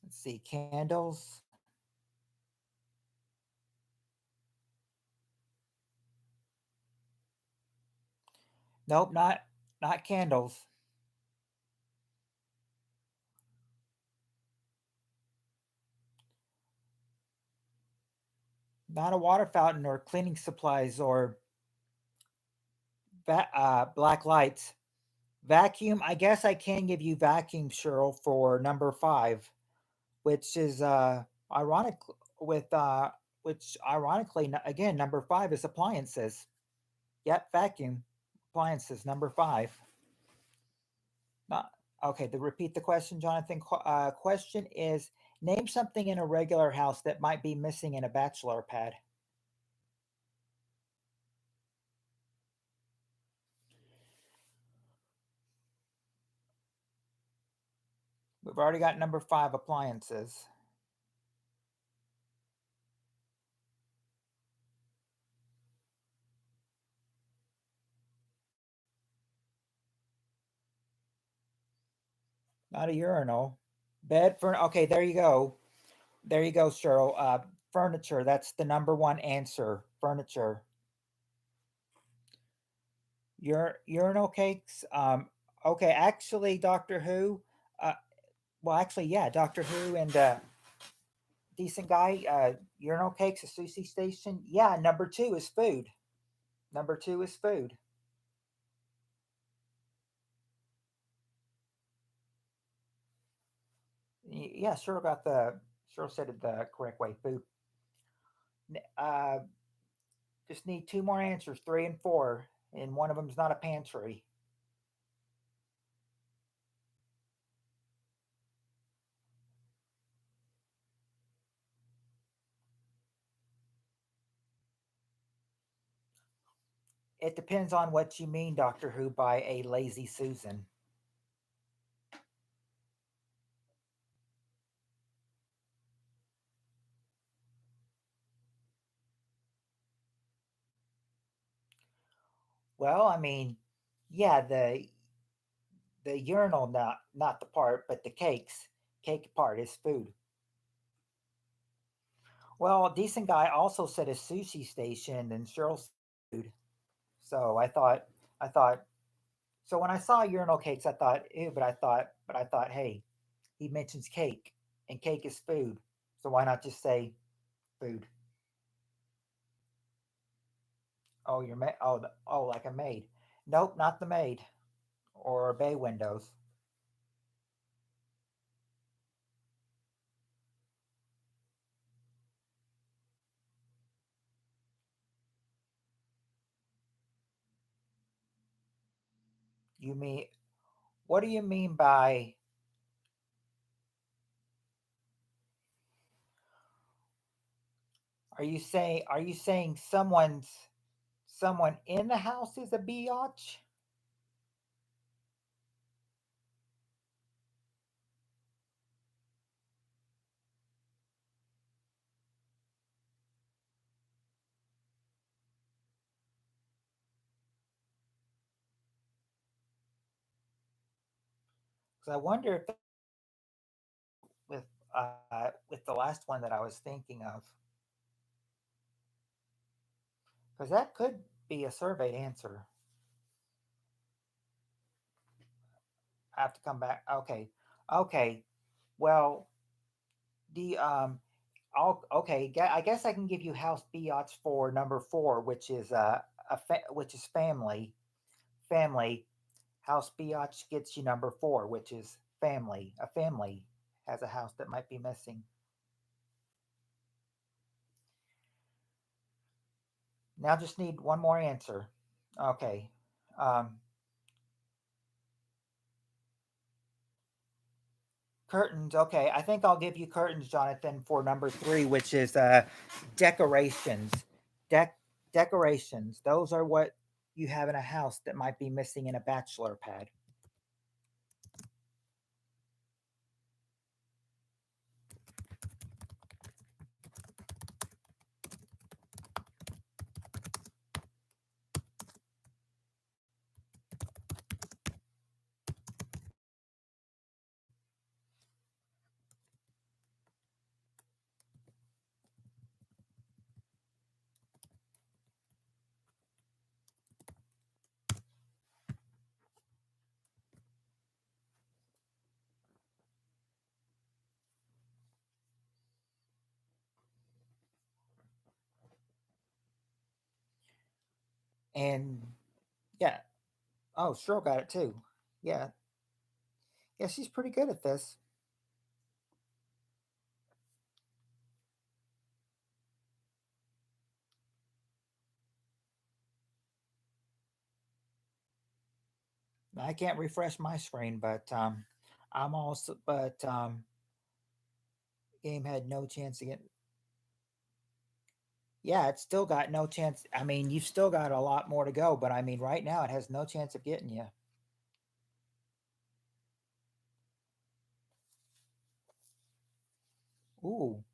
Let's see, candles. Nope, not candles. Not a water fountain or cleaning supplies or black lights. Vacuum. I guess I can give you vacuum, Cheryl, for number 5, which is ironic with which ironically again number 5 is appliances. Yep, vacuum appliances number 5. Not okay. To repeat the question, Jonathan. Question is: name something in a regular house that might be missing in a bachelor pad. We've already got number 5, appliances. Not a urinal. Bed for okay. There you go. There you go, Cheryl. Furniture. That's the number 1 answer. Furniture. Urinal cakes. Okay, actually, Doctor Who. Uh, well, actually, yeah, Doctor Who and decent guy. Urinal cakes, a sushi station. Yeah, number 2 is food. Number 2 is food. Yeah, sure got the sure said it the correct way. Food. Uh, just need 2 more answers, 3 and 4, and one of them's not a pantry. It depends on what you mean, Doctor Who, by a lazy Susan. Well, I mean, yeah, the urinal, not the part, but the cake part is food. Well, decent guy also said a sushi station, and Cheryl said food. So I thought, so when I saw urinal cakes, I thought, ew, but I thought, hey, he mentions cake, and cake is food. So why not just say food? Oh, oh, like a maid. Nope, not the maid or bay windows. You mean what do you mean by are you saying someone in the house is a biatch? Because I wonder if that has anything to do with the last one that I was thinking of. Because that could be a surveyed answer. I have to come back. Okay, okay. Well, the okay. I guess I can give you house biatch for number four, which is which is family. Family house biatch gets you number four, which is family. A family has a house that might be missing. Now just need one more answer. Okay. Um, Curtains. Okay, I think I'll give you curtains, Jonathan, for number three, which is decorations. Dec Decorations. Those are what you have in a house that might be missing in a bachelor pad. And yeah. Oh, Cheryl got it too. Yeah. Yeah, she's pretty good at this. I can't refresh my screen, but I'm also but game had no chance again. Yeah, it's still got no chance. I mean, you've still got a lot more to go, but I mean, right now it has no chance of getting you. Ooh,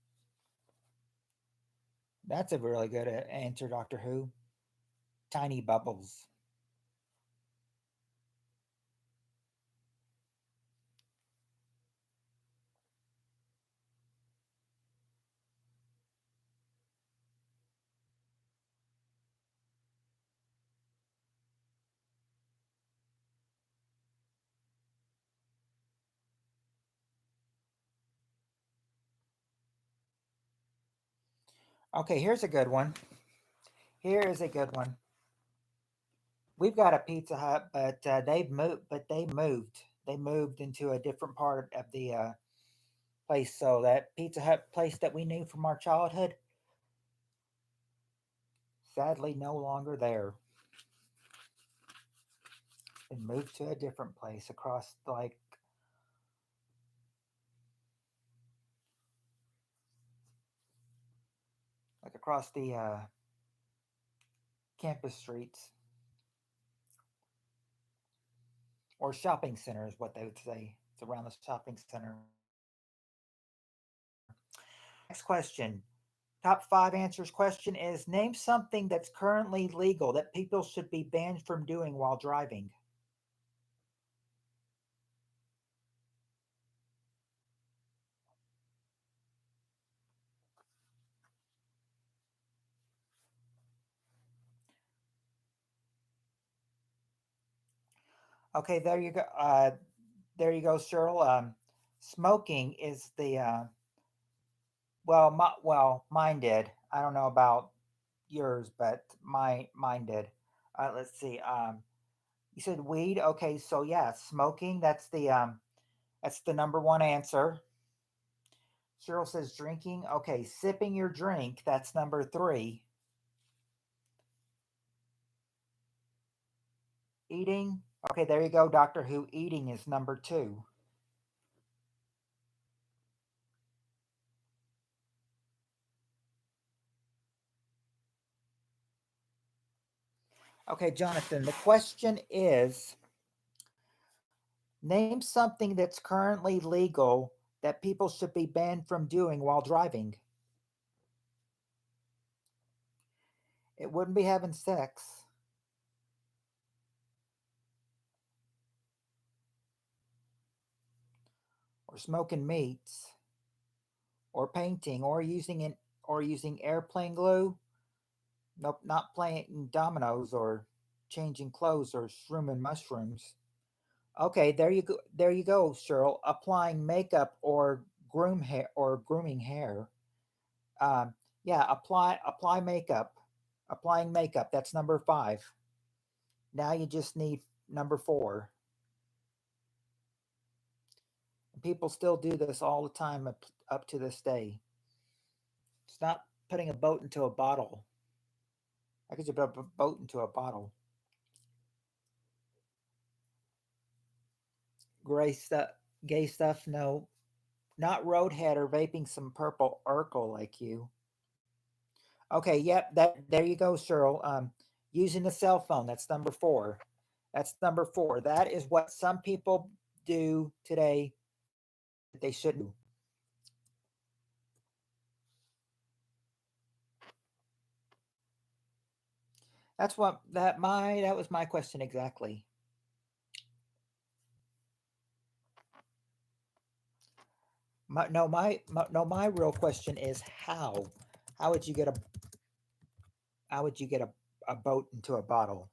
that's a really good answer, Doctor Who. Tiny bubbles. Okay, here's a good one. Here is a good one. We've got a Pizza Hut, but they've moved. But they moved. They moved into a different part of the place. So that Pizza Hut place that we knew from our childhood, sadly, no longer there. And moved to a different place across like across the campus streets or shopping center is what they would say. It's around the shopping center. Next question. Top five answers question is name something that's currently legal that people should be banned from doing while driving. Okay, there you go. There you go, Cheryl. Smoking is the mine did. I don't know about yours, but mine did. Let's see. You said weed. Okay, so yeah, smoking. That's the number one answer. Cheryl says drinking. Okay, sipping your drink. That's number three. Eating. Okay, there you go, Doctor Who. Eating is number two. Okay, Jonathan. The question is name something that's currently legal that people should be banned from doing while driving. It wouldn't be having sex. or smoking meats, or painting, or using airplane glue. Nope, not playing dominoes or changing clothes or shrooming mushrooms. Okay, there you go. There you go, Cheryl. Applying makeup or grooming hair. Um, yeah, apply makeup. Applying makeup. That's number five. Now you just need number four. People still do this all the time up to this day. It's not putting a boat into a bottle. I could just put a boat into a bottle. Gray stuff, gay stuff. No, not roadhead or vaping some purple Urkel like you. Okay, yep. That there you go, Cheryl. Using the cell phone. That's number four. That's number four. That is what some people do today that they shouldn't do. That's what that was my question exactly. My real question is how? How would you get a how would you get a boat into a bottle?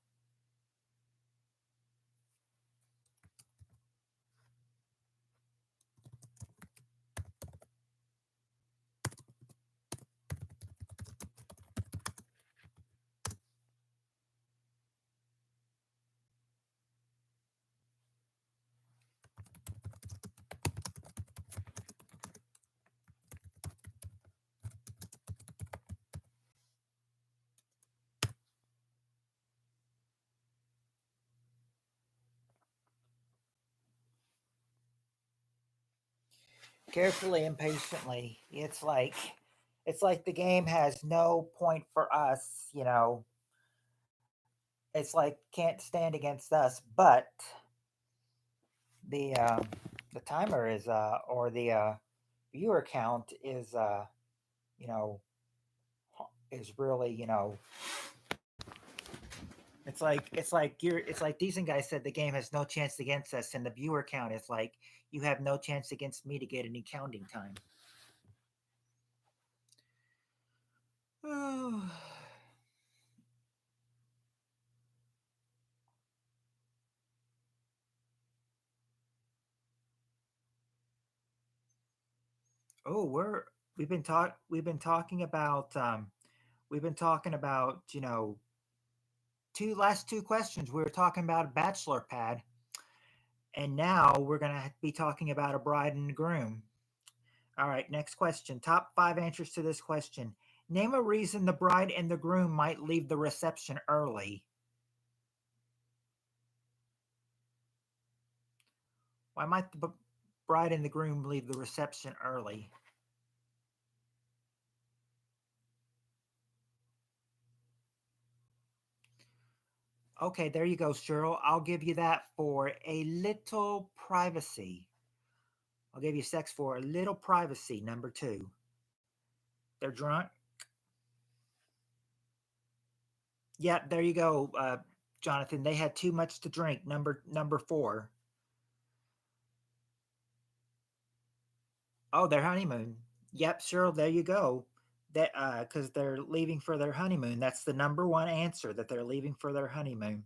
Carefully and patiently. It's like the game has no point for us, it's like can't stand against us, but the the timer is or the viewer count is you know is really it's like decent guy said the game has no chance against us, and the viewer count is like you have no chance against me to get any counting time. Oh, oh, we've been talking about two questions. We were talking about a bachelor pad, and now we're gonna be talking about a bride and groom. All right, next question. Top five answers to this question. Name a reason the bride and the groom might leave the reception early. Why might the bride and the groom leave the reception early? Okay, there you go, Cheryl. I'll give you that for a little privacy. I'll give you sex for a little privacy. Number two. They're drunk. Yeah, there you go, Jonathan. They had too much to drink. Number four. Oh, their honeymoon. Yep, Cheryl. There you go. That because they're leaving for their honeymoon. That's the number one answer that they're leaving for their honeymoon.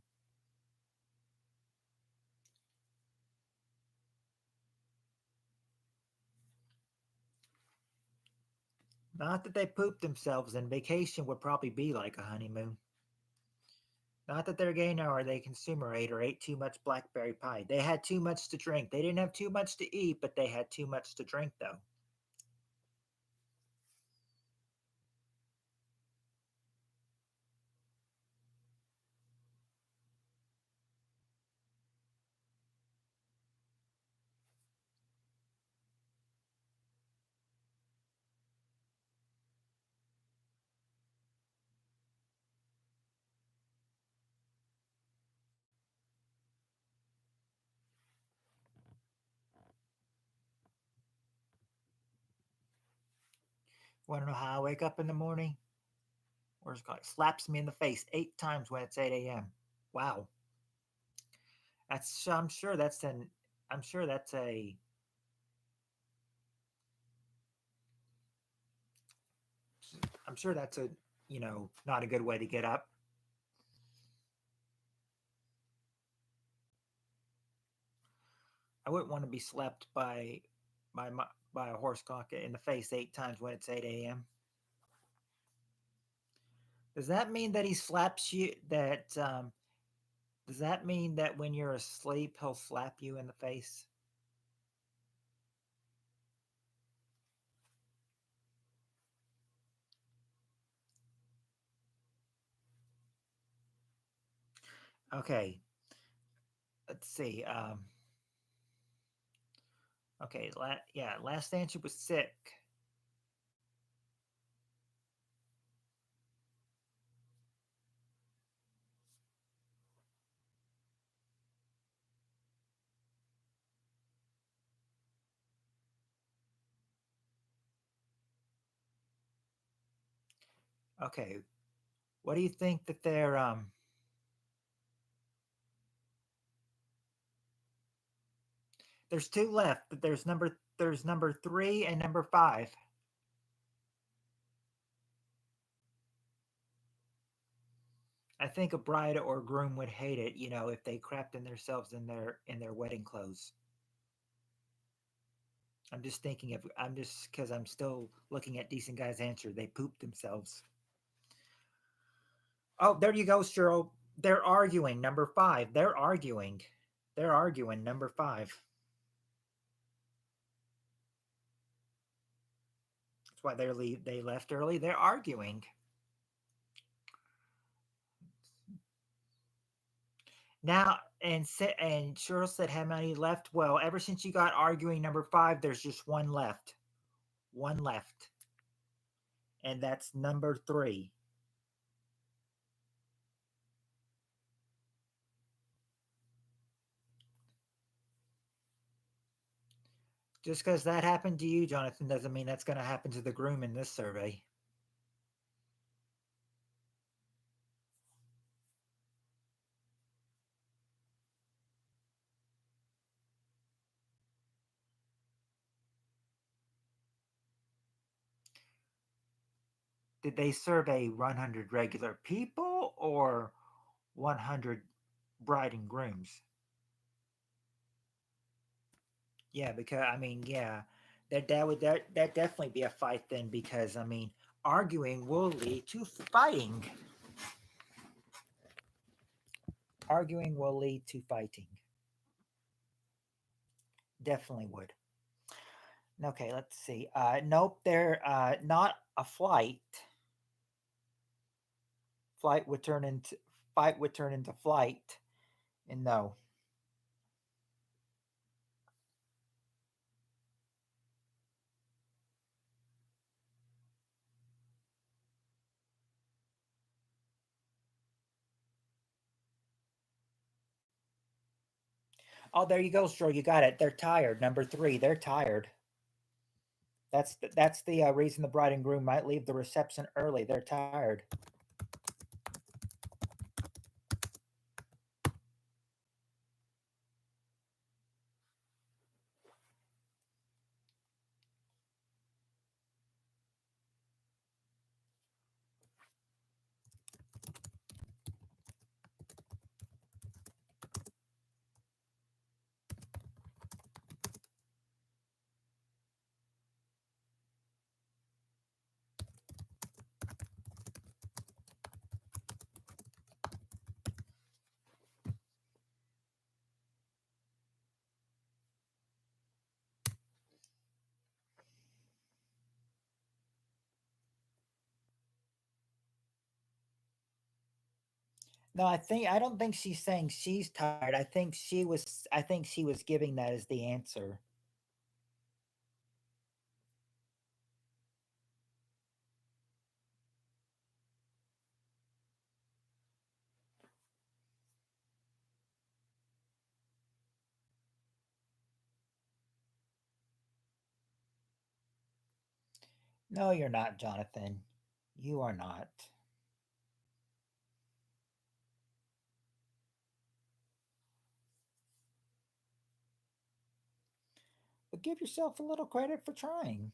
Not that they pooped themselves, and vacation would probably be like a honeymoon. Not that they're gay now or they consumer ate or ate too much blackberry pie. They had too much to drink. They didn't have too much to eat, but they had too much to drink, though. Want to know how I wake up in the morning? Or it's called slaps me in the face 8 times when it's 8 a.m. Wow. That's I'm sure that's a I'm sure that's a not a good way to get up. I wouldn't want to be slept by my, by a horse cock in the face 8 times when it's 8 a.m. Does that mean that he slaps you? Does that mean that when you're asleep he'll slap you in the face? Okay, let's see. Okay, yeah, last answer was sick. Okay, what do you think that they're There's two left. But there's number 3 and number 5. I think a bride or groom would hate it, if they crapped in themselves in their wedding clothes. I'm just because I'm still looking at decent guys' answer. They pooped themselves. Oh, there you go, Cheryl. They're arguing number 5. They're arguing. They're arguing number 5. That's why they left early. They're arguing. Now, and Cheryl said how many left? Well, ever since you got arguing number 5, there's just one left. One left. And that's number 3. Just because that happened to you, Jonathan, doesn't mean that's going to happen to the groom in this survey. Did they survey 100 regular people or 100 bride and grooms? Yeah, because I mean, yeah, that definitely be a fight then. Because I mean, arguing will lead to fighting. Arguing will lead to fighting. Definitely would. Okay, let's see. Nope, they're not a flight. Flight would turn into Fight would turn into flight, and no. Oh, there you go, Stroh. You got it. They're tired. Number 3. They're tired. That's the reason the bride and groom might leave the reception early. They're tired. No, I don't think she's saying she's tired. I think she was giving that as the answer. No, you're not, Jonathan. You are not. But give yourself a little credit for trying.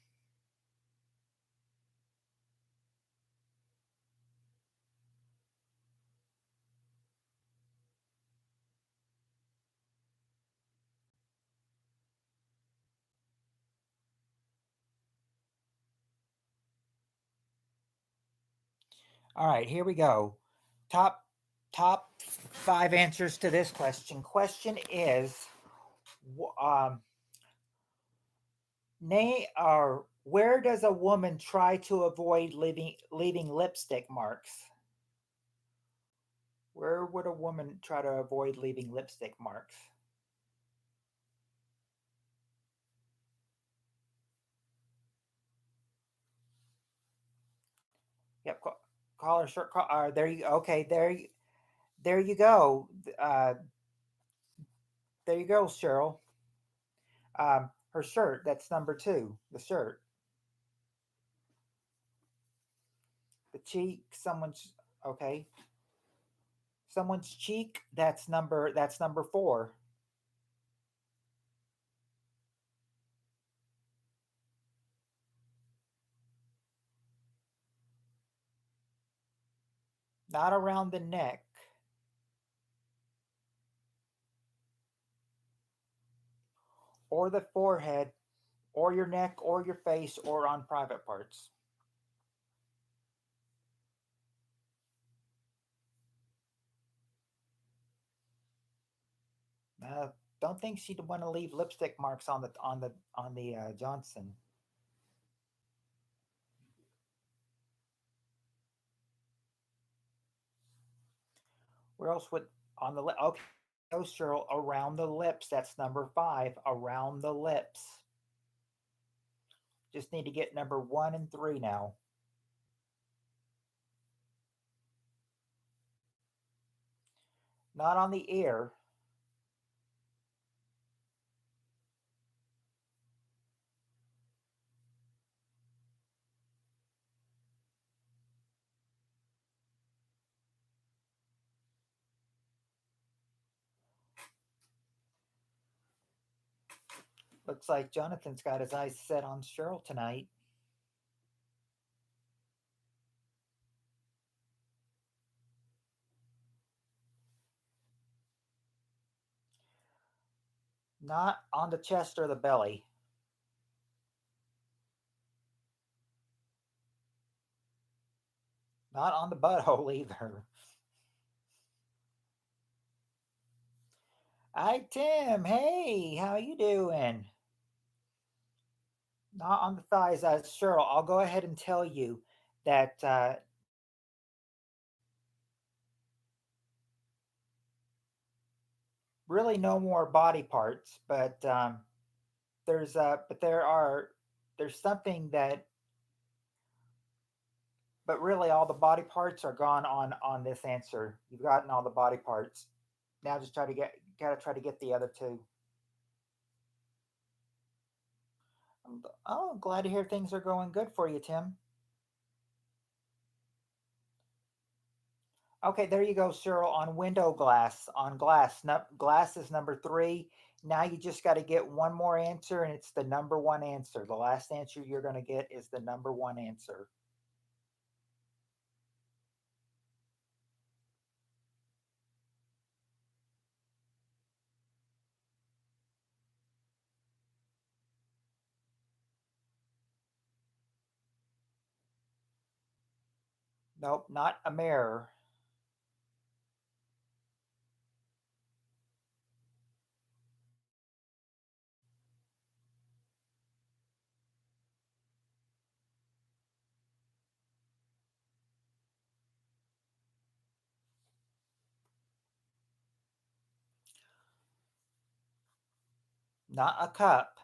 All right, here we go. Top top five answers to this question. Question is, nay, or where does a woman try to avoid leaving lipstick marks? Where would a woman try to avoid leaving lipstick marks? Yep, collar shirt. There you. Okay, there you go. Uh, there you go, Cheryl. Her shirt. That's number two. The shirt. The cheek. Someone's okay. Someone's cheek. That's number four. Not around the neck or the forehead or your neck or your face or on private parts. Uh, don't think she'd want to leave lipstick marks on the Johnson. Where else would on the lip? Okay, go Cheryl. Around the lips. That's number five. Around the lips. Just need to get number one and three now. Not on the ear. Looks like Jonathan's got his eyes set on Cheryl tonight. Not on the chest or the belly. Not on the butthole either. Hi Tim. Hey, how you doing? Not on the thighs. Cheryl, I'll go ahead and tell you that really no more body parts, but there's something that, but really all the body parts are gone on this answer. You've gotten all the body parts. Now just gotta try to get the other two. Oh, glad to hear things are going good for you, Tim. Okay, there you go, Cheryl. On window glass, on glass, no, glass is number three. Now you just got to get one more answer, and it's the number one answer. The last answer you're going to get is the number one answer. Nope, not a mirror. Not a cup.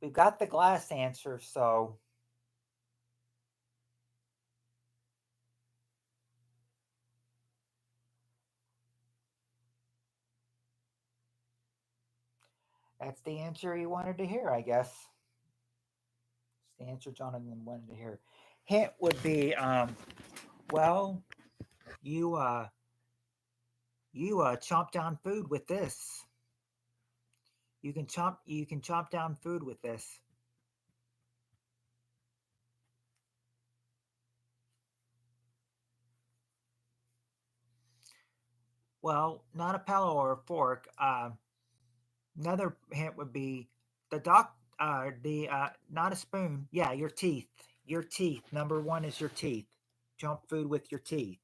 We've got the glass answer, so that's the answer you wanted to hear, I guess. It's the answer Jonathan wanted to hear. Hint would be, well, you chomp down food with this. You can chomp down food with this. Well, not a paddle or a fork. Another hint would be the not a spoon. Yeah, your teeth. Your teeth. Number one is your teeth. jump food with your teeth.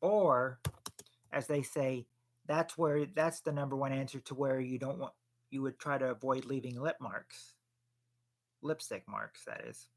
Or, as they say, that's the number one answer to where you don't want you would try to avoid leaving lip marks. Lipstick marks, that is.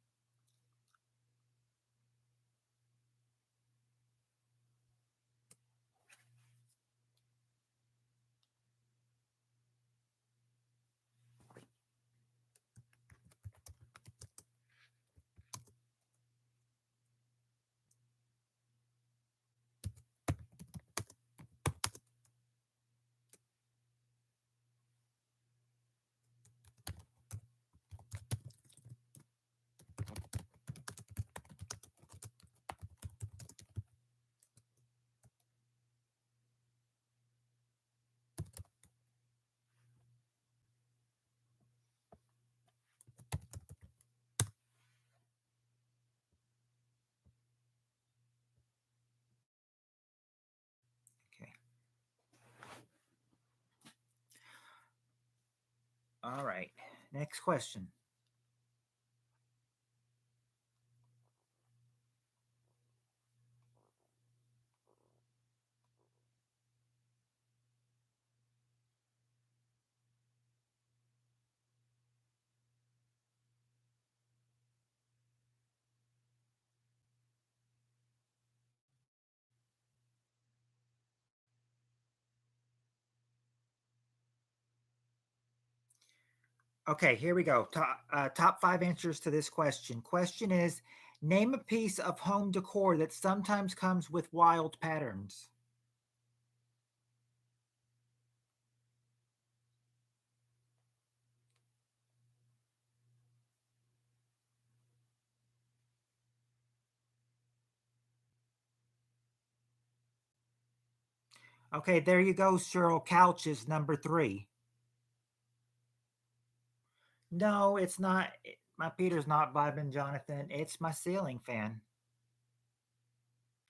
Okay. All right. Next question. Okay, here we go. Top five answers to this question. Question is, name a piece of home decor that sometimes comes with wild patterns. Okay, there you go, Cheryl. Couch is number three. No, it's not. My Peter's not vibing, Jonathan. It's my ceiling fan.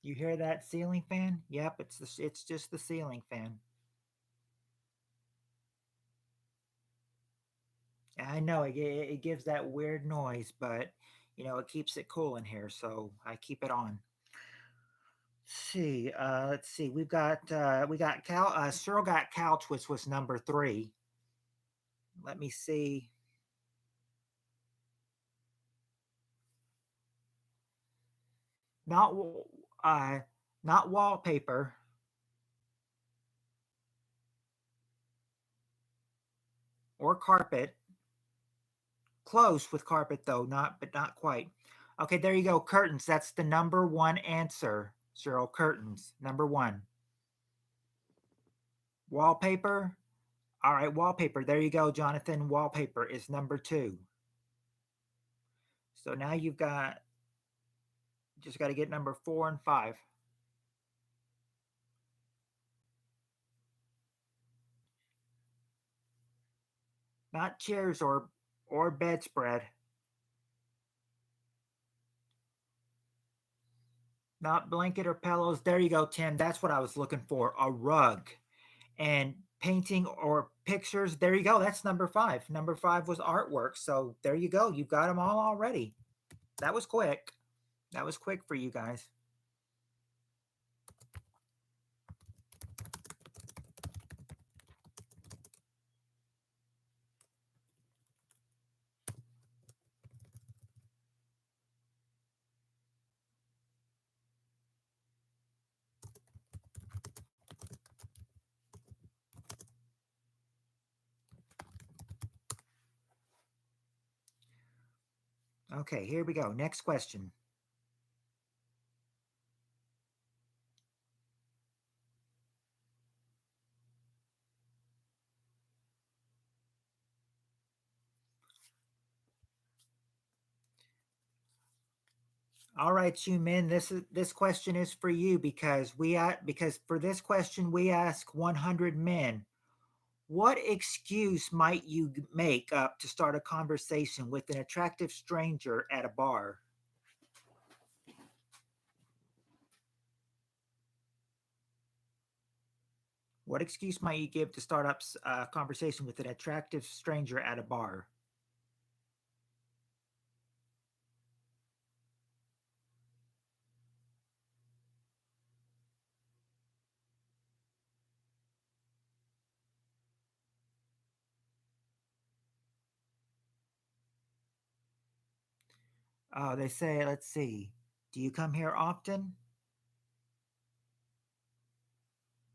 You hear that ceiling fan? Yep, it's just the ceiling fan. I know it gives that weird noise, but it keeps it cool in here, so I keep it on. See, let's see. We got Cal. Cyril got couch, which was number three. Let me see. Not uh, not wallpaper or carpet. Close with carpet though, not quite. Okay, there you go. Curtains. That's the number one answer, Cyril. Curtains, number one. Wallpaper. All right, wallpaper. There you go, Jonathan. Wallpaper is number two. So now you've got just got to get number four and five. Not chairs or bedspread. Not blanket or pillows. There you go, Tim. That's what I was looking for. A rug. And painting or pictures. There you go. That's number five. Number five was artwork. So there you go. You've got them all already. That was quick. That was quick for you guys. Okay, here we go. Next question. All right, you men, this question is for you because for this question we ask 100 men. What excuse might you make up to start a conversation with an attractive stranger at a bar? What excuse might you give to start up a conversation with an attractive stranger at a bar? They say, let's see. Do you come here often?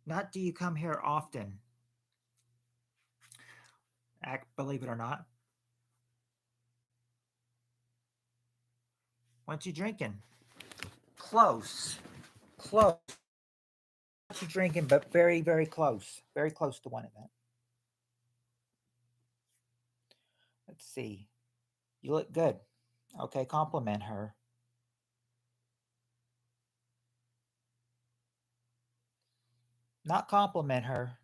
Not do you come here often? Believe it or not. What you drinking? Close. Close. What you drinking, but very, very close. Very close to one event. Let's see. You look good. Okay, compliment her. Not compliment her.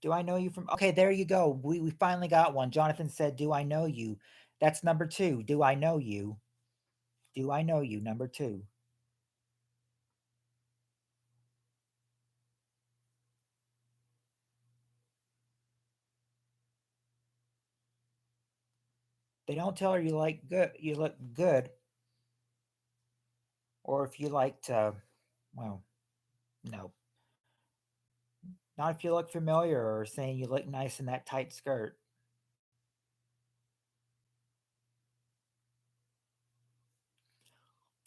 Do I know you from? Okay, there you go. We finally got one. Jonathan said, "Do I know you?" That's number two. Do I know you? Do I know you? Number two. They don't tell her you like good. You look good, or if you like to. Well, no, not if you look familiar or saying you look nice in that tight skirt.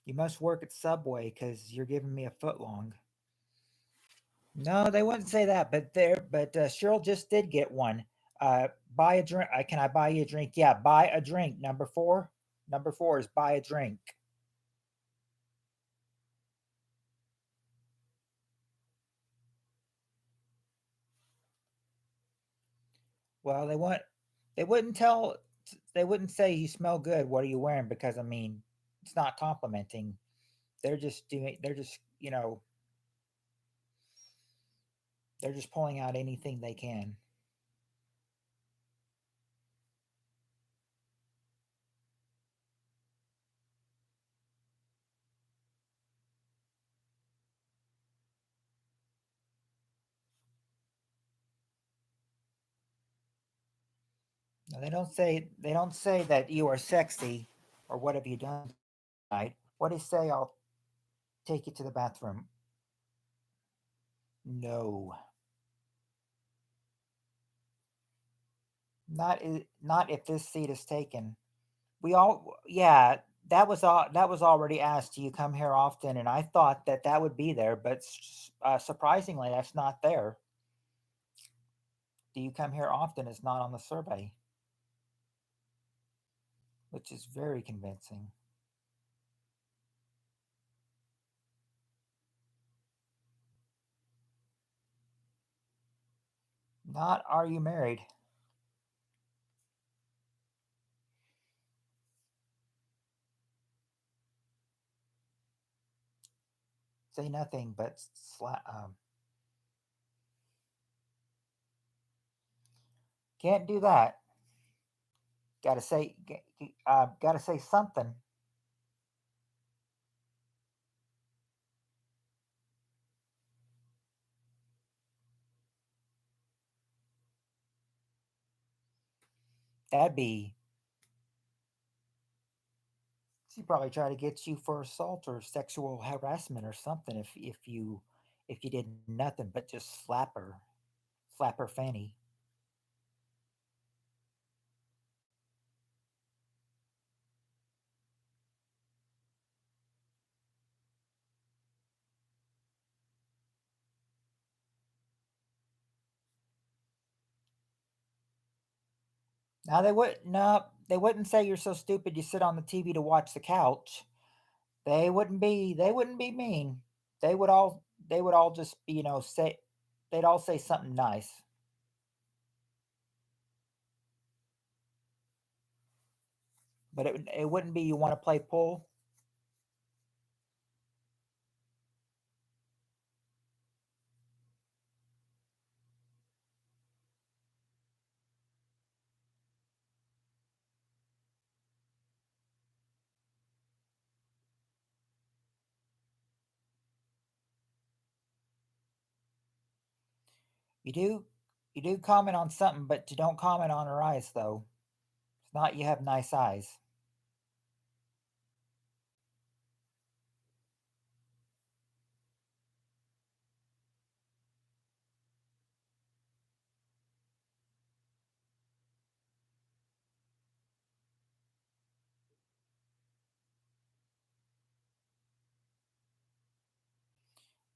You must work at Subway because you're giving me a foot long. No, they wouldn't say that, but Cheryl just did get one. Buy a drink. Can I buy you a drink? Yeah, buy a drink. Number four. Number four is buy a drink. Well, they wouldn't tell. They wouldn't say you smell good. What are you wearing? Because I mean, it's not complimenting. They're just doing. They're just they're just pulling out anything they can. No, they don't say that you are sexy or what have you done tonight. What do you say? I'll take you to the bathroom. No, not if this seat is taken. We all yeah, that was already asked. Do you come here often? And I thought that that would be there, but surprisingly, that's not there. Do you come here often? Is not on the survey, which is very convincing. Not are you married? Say nothing, but can't do that. Got to say something. That'd be. She probably try to get you for assault or sexual harassment or something if you did nothing but just slap her fanny. Now they would no, they wouldn't say you're so stupid you sit on the TV to watch the couch. They wouldn't be mean. They would all just say they'd all say something nice. But it wouldn't be you want to play pool. You do you do comment on something, but you don't comment on her eyes though. It's not you have nice eyes.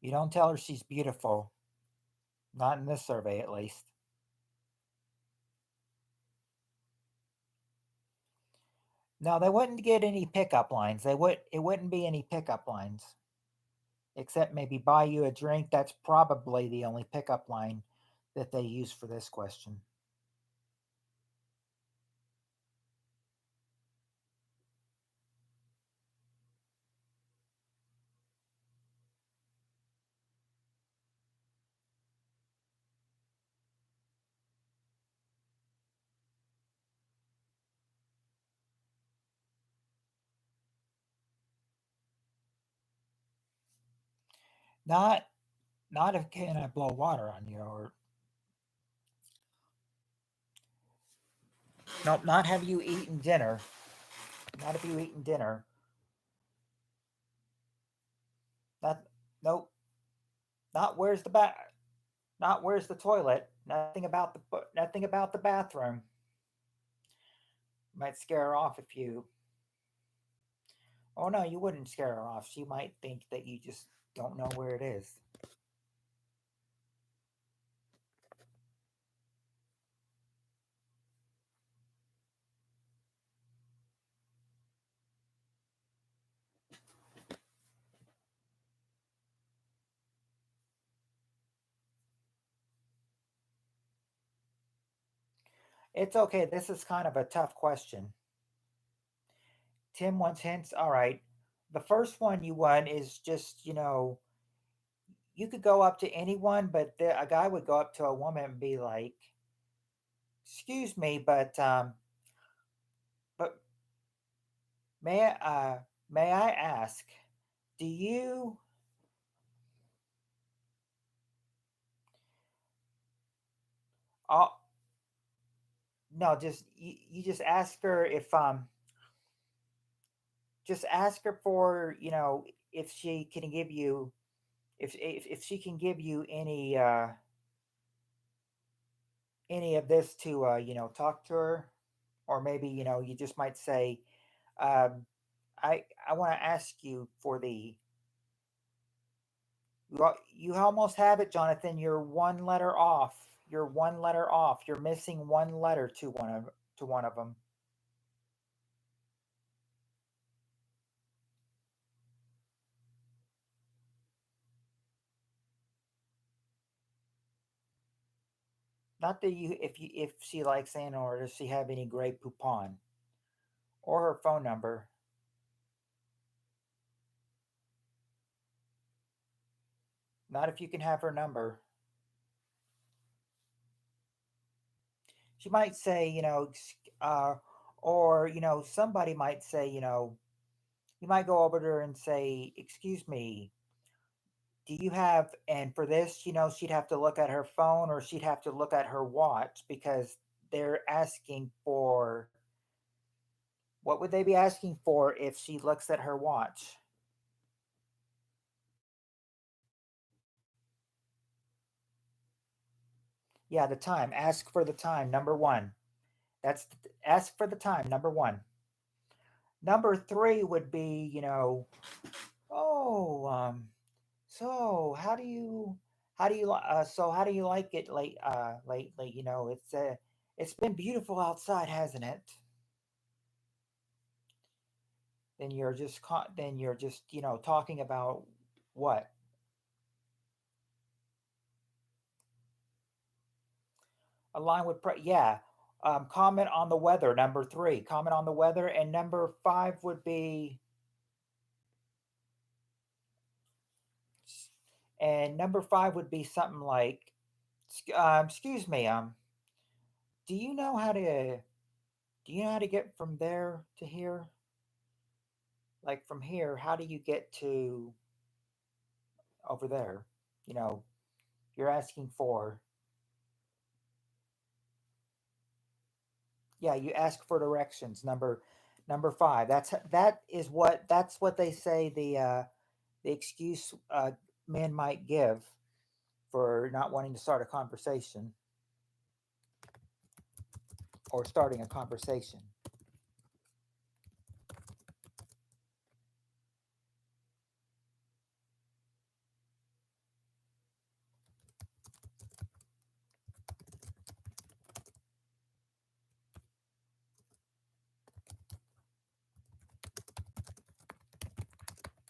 You don't tell her she's beautiful. Not in this survey, at least. No, they wouldn't get any pickup lines. They would. It wouldn't be any pickup lines, except maybe buy you a drink. That's probably the only pickup line that they use for this question. Not, not if can I blow water on you, or nope. Not have you eaten dinner. Not if you eaten dinner. Not nope. Not where's the Not where's the toilet. Nothing about the bathroom. Might scare her off if you. Oh no, you wouldn't scare her off. She might think that you just don't know where it is. It's okay. This is kind of a tough question. Tim wants hints. All right. The first one you won is just, you could go up to anyone, but a guy would go up to a woman and be like, "Excuse me, but may I ask, do you?" Oh, no, you just ask her if just ask her for if she can give you if she can give you any of this to talk to her, or maybe you just might say, um, I want to ask you for the you almost have it, Jonathan. You're one letter off. You're one letter off. You're missing one letter to one of them. Not that if she likes Anna, or does she have any Grey Poupon or her phone number. Not if you can have her number. She might say, or somebody might say, you might go over to her and say, "Excuse me, do you have?" And for this, she'd have to look at her phone, or she'd have to look at her watch, because they're asking for what would they be asking for if she looks at her watch? Yeah, the time. Ask for the time. Number one. Ask for the time. Number one. Number three would be, oh, so how do you like it lately? It's been beautiful outside, hasn't it? Then you're just talking about what? A line would yeah. Comment on the weather. Number three. Comment on the weather, and number five would be something like, excuse me, do you know how to get from there to here? Like from here, how do you get to over there? You know, you're asking for, yeah, you ask for directions. Number five. That's what they say the excuse men might give for not wanting to start a conversation, or starting a conversation.